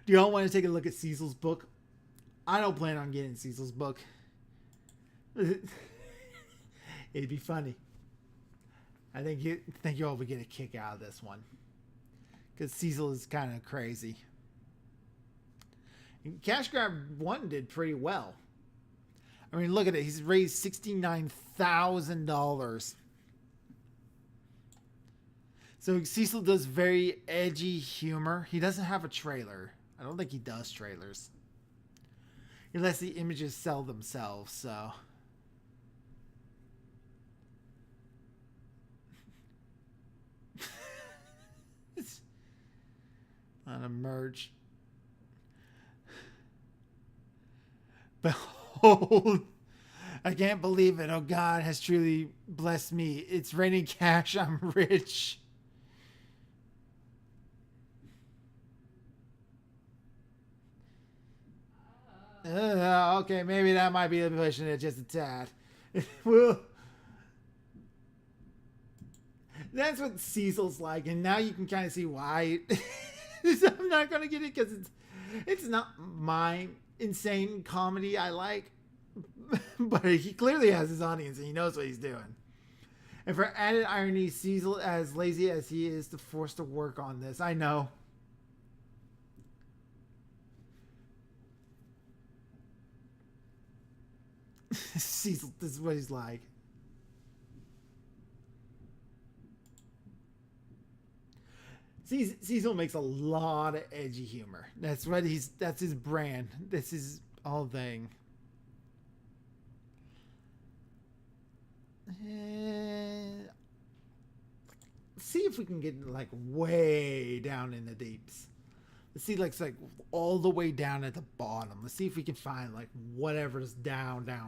Do y'all want to take a look at Cecil's book? I don't plan on getting Cecil's book. It'd be funny. I think you all would get a kick out of this one. Because Cecil is kind of crazy. And Cash Grab 1 did pretty well. I mean, look at it. He's raised $69,000. So Cecil does very edgy humor. He doesn't have a trailer. I don't think he does trailers. Unless the images sell themselves, so... On a merge. Behold, I can't believe it. Oh, God has truly blessed me. It's raining cash. I'm rich. Okay, maybe that might be pushing it just a tad. Well, that's what Cecil's like, and now you can kind of see why. I'm not gonna get it because it's not my insane comedy I like, but he clearly has his audience and he knows what he's doing. And for added irony, Cecil, as lazy as he is, to force to work on this. I know. Cecil, this is what he's like. Cecil makes a lot of edgy humor. That's his brand. This is all thing. See if we can get like way down in the deeps. Let's see, like all the way down at the bottom. Let's see if we can find like whatever's down there.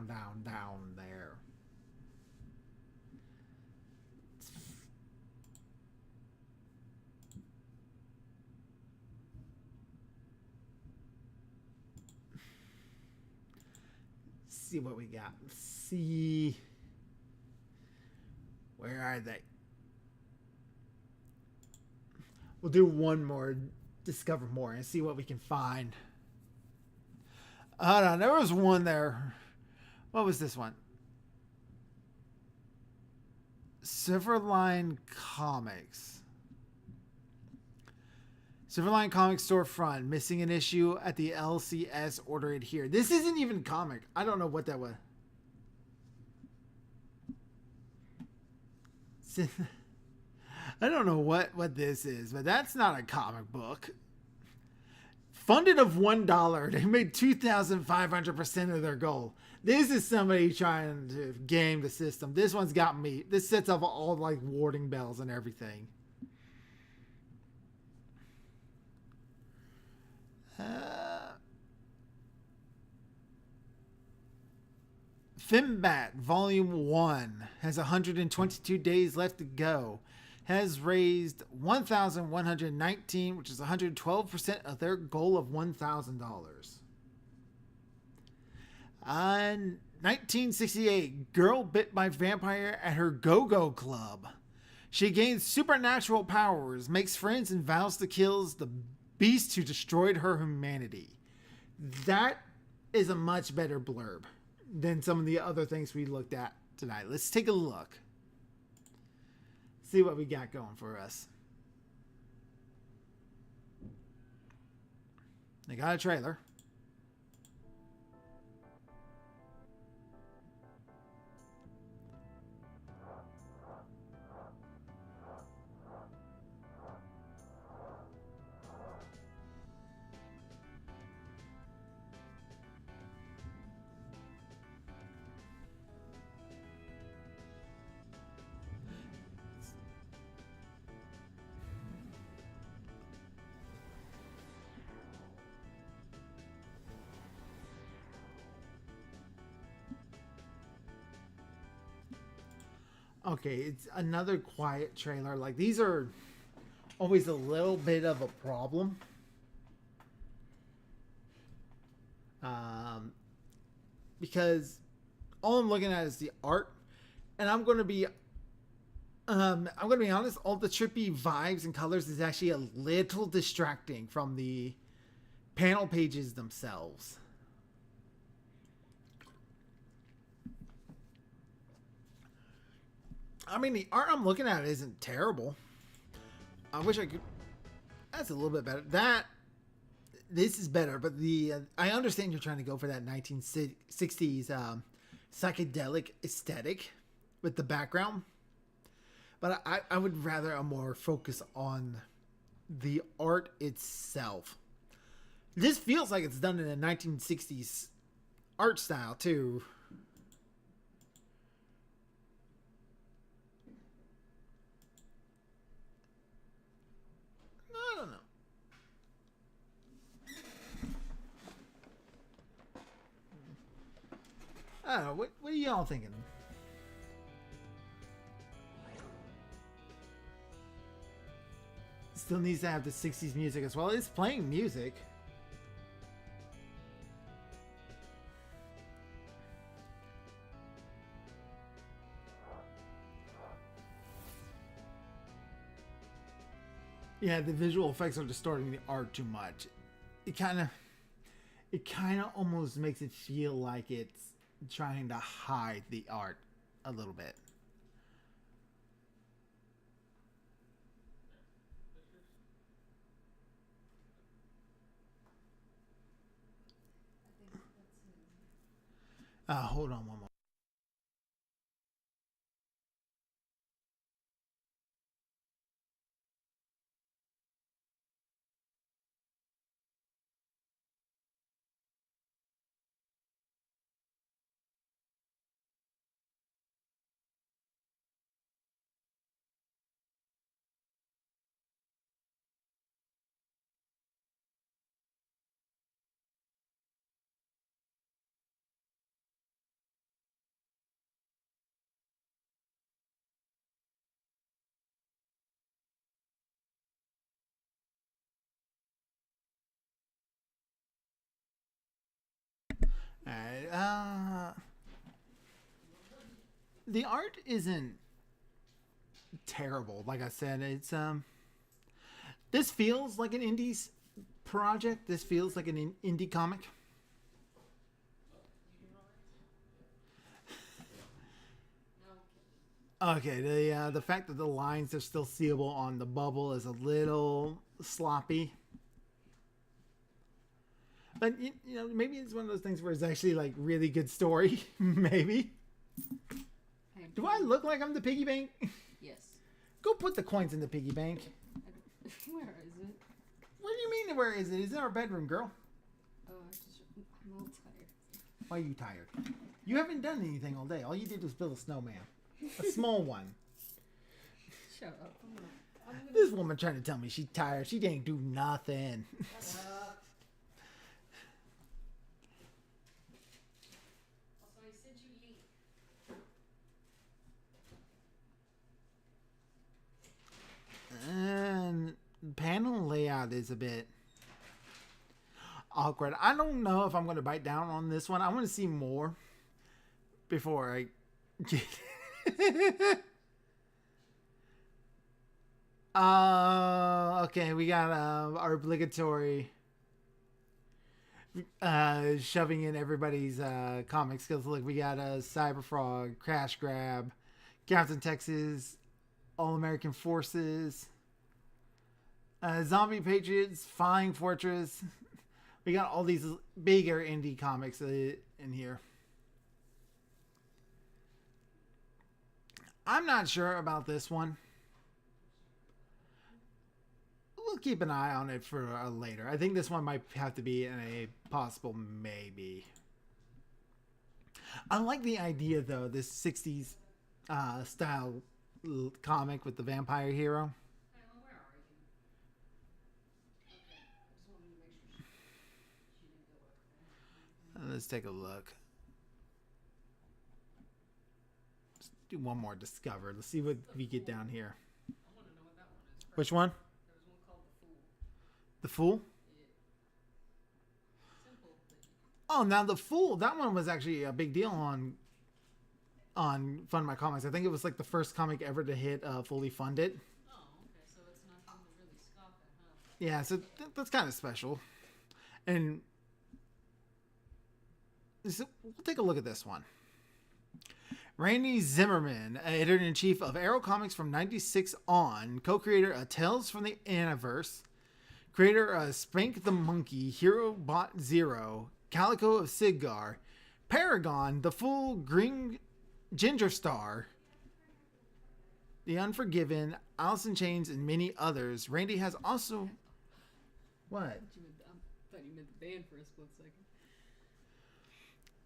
see what we got. Let's see. Where are they? We'll do one more, discover more, and see what we can find. Hold on, there was one there. What was this one? Silverline Comics. Silverline Comics storefront. Missing an issue at the LCS. Order it here. This isn't even comic. I don't know what that was. I don't know what this is, but that's not a comic book. Funded of $1. They made 2,500% of their goal. This is somebody trying to game the system. This one's got me. This sets off all like warding bells and everything. Finbat Volume 1 has 122 days left to go. Has raised $1,119, which is 112% of their goal of $1,000. 1968, girl bit by vampire at her go-go club. She gains supernatural powers, makes friends, and vows to kill the beast who destroyed her humanity. That is a much better blurb than some of the other things we looked at tonight. Let's take a look. See what we got going for us. They got a trailer. Okay, it's another quiet trailer. Like, these are always a little bit of a problem. Because all I'm looking at is the art, and I'm going to be honest, all the trippy vibes and colors is actually a little distracting from the panel pages themselves. I mean, the art I'm looking at isn't terrible. I wish I could. That's a little bit better. This is better, but I understand you're trying to go for that 1960s psychedelic aesthetic with the background, but I would rather a more focus on the art itself. This feels like it's done in a 1960s art style too. I don't know. I don't know. What are y'all thinking? Still needs to have the 60s music as well. It's playing music. Yeah, the visual effects are distorting the art too much. It kind of almost makes it feel like it's trying to hide the art a little bit. Hold on one more. Alright, The art isn't terrible. Like I said, it's this feels like an indie project. This feels like an indie comic. Okay, the fact that the lines are still seeable on the bubble is a little sloppy. But you know, maybe it's one of those things where it's actually like really good story. Maybe. Do I look like I'm the piggy bank? Yes. Go put the coins in the piggy bank. Where is it? What do you mean? Where is it? It's in our bedroom, girl. Oh, I'm all tired. Why are you tired? You haven't done anything all day. All you did was build a snowman. A small one. Shut up. I'm gonna This woman trying to tell me she's tired. She didn't do nothing. also, I said you eat. And panel layout is a bit awkward. I don't know if I'm going to bite down on this one. I want to see more before I get okay, we got our obligatory shoving in everybody's comics because look, we got Cyberfrog, Crash Grab, Captain Texas, All American Forces, Zombie Patriots, Flying Fortress. We got all these bigger indie comics in here. I'm not sure about this one. We'll keep an eye on it for later. I think this one might have to be in a possible maybe. I like the idea though, this 60s style comic with the vampire hero. Kyla, where are you? Okay. I just wanted to make sure she didn't go up there. Let's take a look. Let's do one more discover. Let's see what we get down here. I want to know what that one is. First. Which one? There was one called The Fool. The Fool? Simple, but Oh, now The Fool. That one was actually a big deal on Fund My Comics. I think it was like the first comic ever to hit fully funded. oh, okay. So it's nothing to really scoff at, huh? Yeah, so that's kind of special. And so we'll take a look at this one. Randy Zimmerman, editor-in-chief of Arrow Comics from 96 on, co-creator of Tales from the Aniverse, creator of Spank the Monkey, Hero Bot Zero, Calico of Sidgar, Paragon, The Fool, Green Ginger Star, The Unforgiven, Alice in Chains, and many others. Randy has also... What? I thought you meant the band for a split second.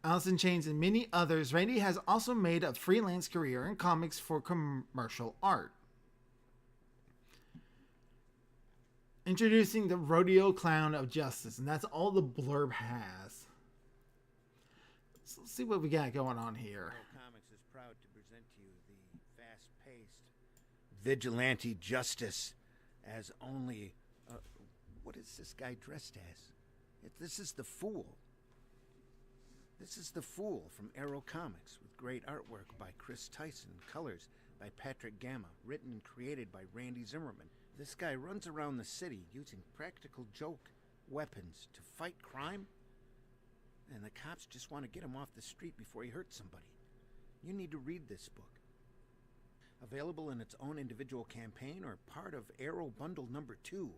Alice in Chains, and many others. Randy has also made a freelance career in comics for commercial art. Introducing the Rodeo Clown of Justice, and that's all the blurb has. So let's see what we got going on here. Arrow Comics is proud to present to you the fast-paced vigilante justice as only... what is this guy dressed as? This is the Fool. This is The Fool from Arrow Comics with great artwork by Chris Tyson, colors by Patrick Gamma, written and created by Randy Zimmerman. This guy runs around the city using practical joke weapons to fight crime, and the cops just want to get him off the street before he hurts somebody. You need to read this book. Available in its own individual campaign or part of Arrow Bundle number 2.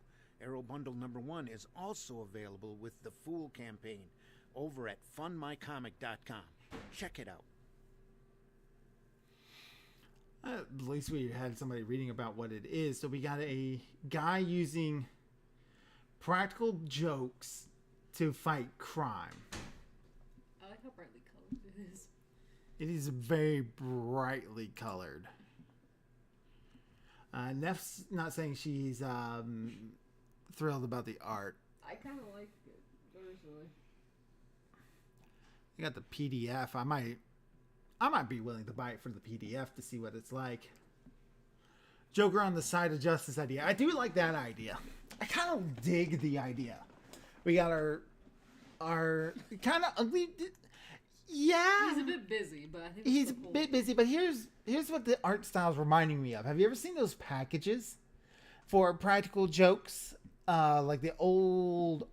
Arrow Bundle number 1 is also available with the Fool campaign over at fundmycomic.com. Check it out. At least we had somebody reading about what it is. So we got a guy using practical jokes to fight crime. I like how brightly colored it is. It is very brightly colored. Neff's not saying she's thrilled about the art. I kind of like it, personally. I got the PDF. I might be willing to buy it for the PDF to see what it's like. Joker on the side of justice idea. I do like that idea. I kind of dig the idea. We got our kind of ugly. Yeah, He's a bit busy, but I think he's that's a the whole- bit busy. But here's what the art style's reminding me of. Have you ever seen those packages for practical jokes, like the old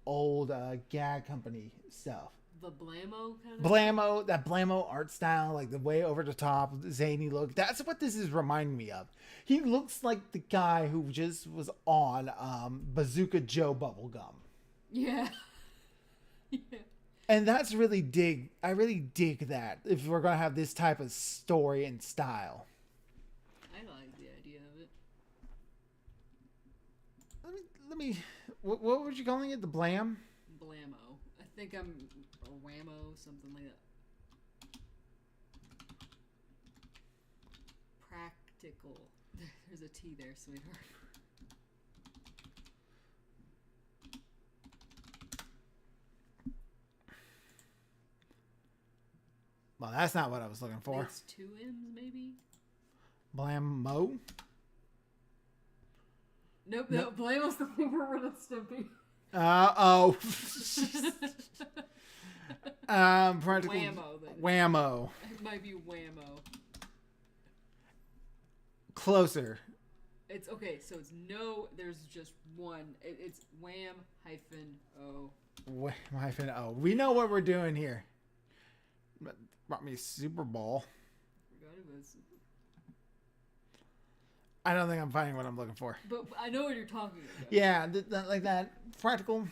gag company stuff? the Blammo kind of. Blammo, that Blammo art style, like the way over the top, zany look. That's what this is reminding me of. He looks like the guy who just was on Bazooka Joe Bubblegum. Yeah. Yeah. And that's really I really dig that if we're gonna have this type of story and style. I like the idea of it. Let me what were you calling it? The Blam? Blammo. I think I'm or Whammo, something like that. Practical. There's a T there, sweetheart. Well, that's not what I was looking for. It's 2 M's, maybe? Blammo? Nope, no, Blammo's the thing for Ren and Stimpy. Oh. Practical. Whammo, then. Whammo. It might be Whammo. Closer. It's okay, so it's no, there's just one. It's Wham hyphen O. Hyphen O. We know what we're doing here. Brought me Super Bowl. Forgot it was. I don't think I'm finding what I'm looking for. But I know what you're talking about. Yeah, like that practical.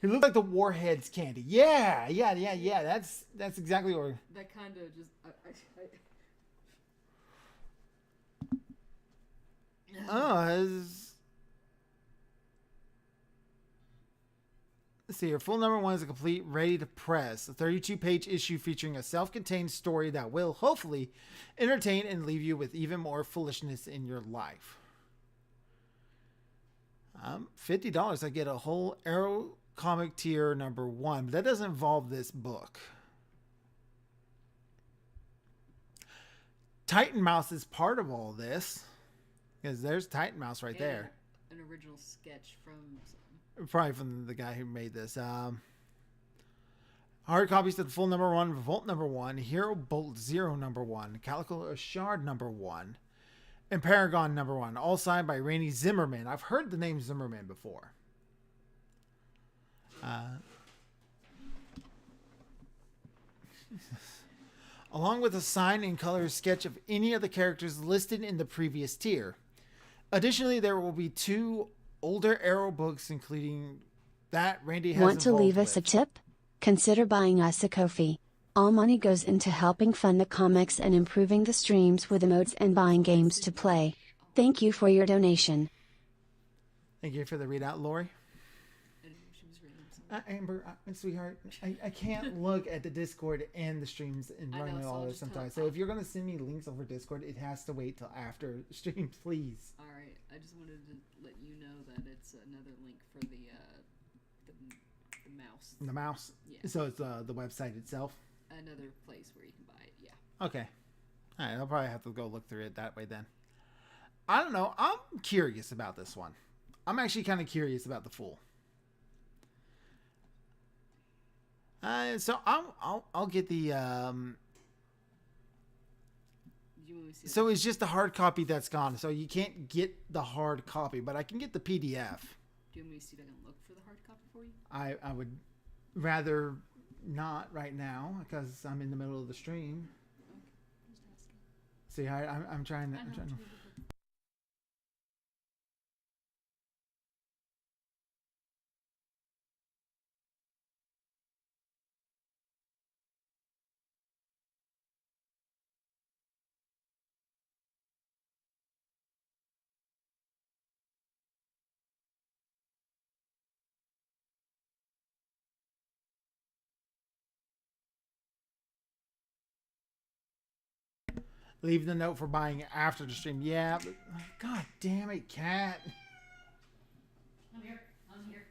He looked like the Warheads candy. Yeah. That's exactly what. That kind of just. Let's see here. Full number 1 is a complete, ready to press. A 32-page issue featuring a self-contained story that will, hopefully, entertain and leave you with even more foolishness in your life. $50. I get a whole Arrow comic tier number 1, but that doesn't involve this book. Titan Mouse is part of all this. Because there's Titan Mouse right there. An original sketch from something. Probably from the guy who made this. Hard copies to the full number 1, Revolt number 1, Hero Bolt Zero number 1, Calico Ashard number 1, and Paragon number 1. All signed by Rainey Zimmerman. I've heard the name Zimmerman before. Along with a sign and color sketch of any of the characters listed in the previous tier. Additionally, there will be 2 older Arrow books, including that Randy has. Want to leave us a tip? Consider buying us a Ko-fi. All money goes into helping fund the comics and improving the streams with emotes and buying games to play. Thank you for your donation. Thank you for the readout, Lori. And she was reading something. Amber, sweetheart, I can't look at the Discord and the streams and I run know, so all I'll this just tell- sometimes. So if you're going to send me links over Discord, it has to wait till after stream, please. All right, I just wanted to let you know that it's another link for the mouse. The mouse. Yeah. So it's the website itself. Another place where you can buy it. Yeah. Okay. All right, I'll probably have to go look through it that way then. I don't know. I'm curious about this one. I'm actually kind of curious about the Fool. So I'll get the Do you want me to see so it's just the hard copy that's gone. So you can't get the hard copy, but I can get the PDF. Do you want me to see if I can look for the hard copy for you? I would rather not right now because I'm in the middle of the stream. Just asking. See, I'm trying to. I know I'm trying to what you're looking for. leave the note for buying after the stream. Yeah, but God damn it, cat. I'm here. I'm here.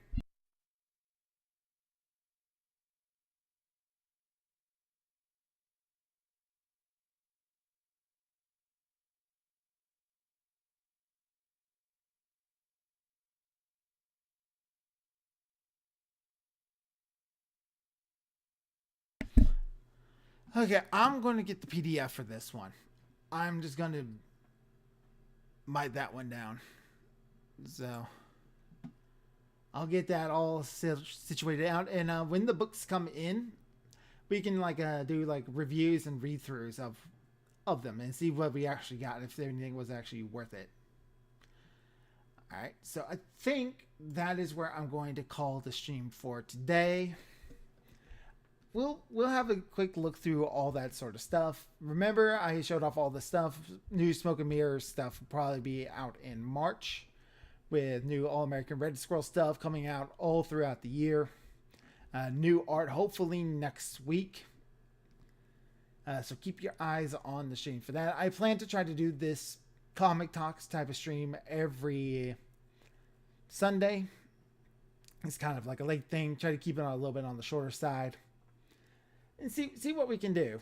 Okay, I'm going to get the PDF for this one. I'm just going to bite that one down. So I'll get that all situated out, and when the books come in, we can do reviews and read-throughs of them and see what we actually got, if anything was actually worth it. All right, so I think that is where I'm going to call the stream for today. We'll have a quick look through all that sort of stuff. Remember, I showed off all the stuff. New Smoke and Mirrors stuff will probably be out in March, with new All-American Red Squirrel stuff coming out all throughout the year. New art hopefully next week. So keep your eyes on the stream for that. I plan to try to do this Comic Talks type of stream every Sunday. It's kind of like a late thing. Try to keep it on a little bit on the shorter side. And see what we can do.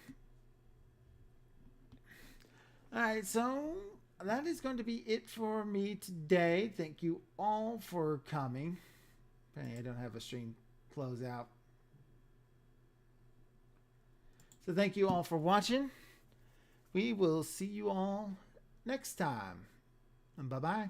Alright, so that is going to be it for me today. Thank you all for coming. I don't have a stream close out. So thank you all for watching. We will see you all next time. And bye-bye.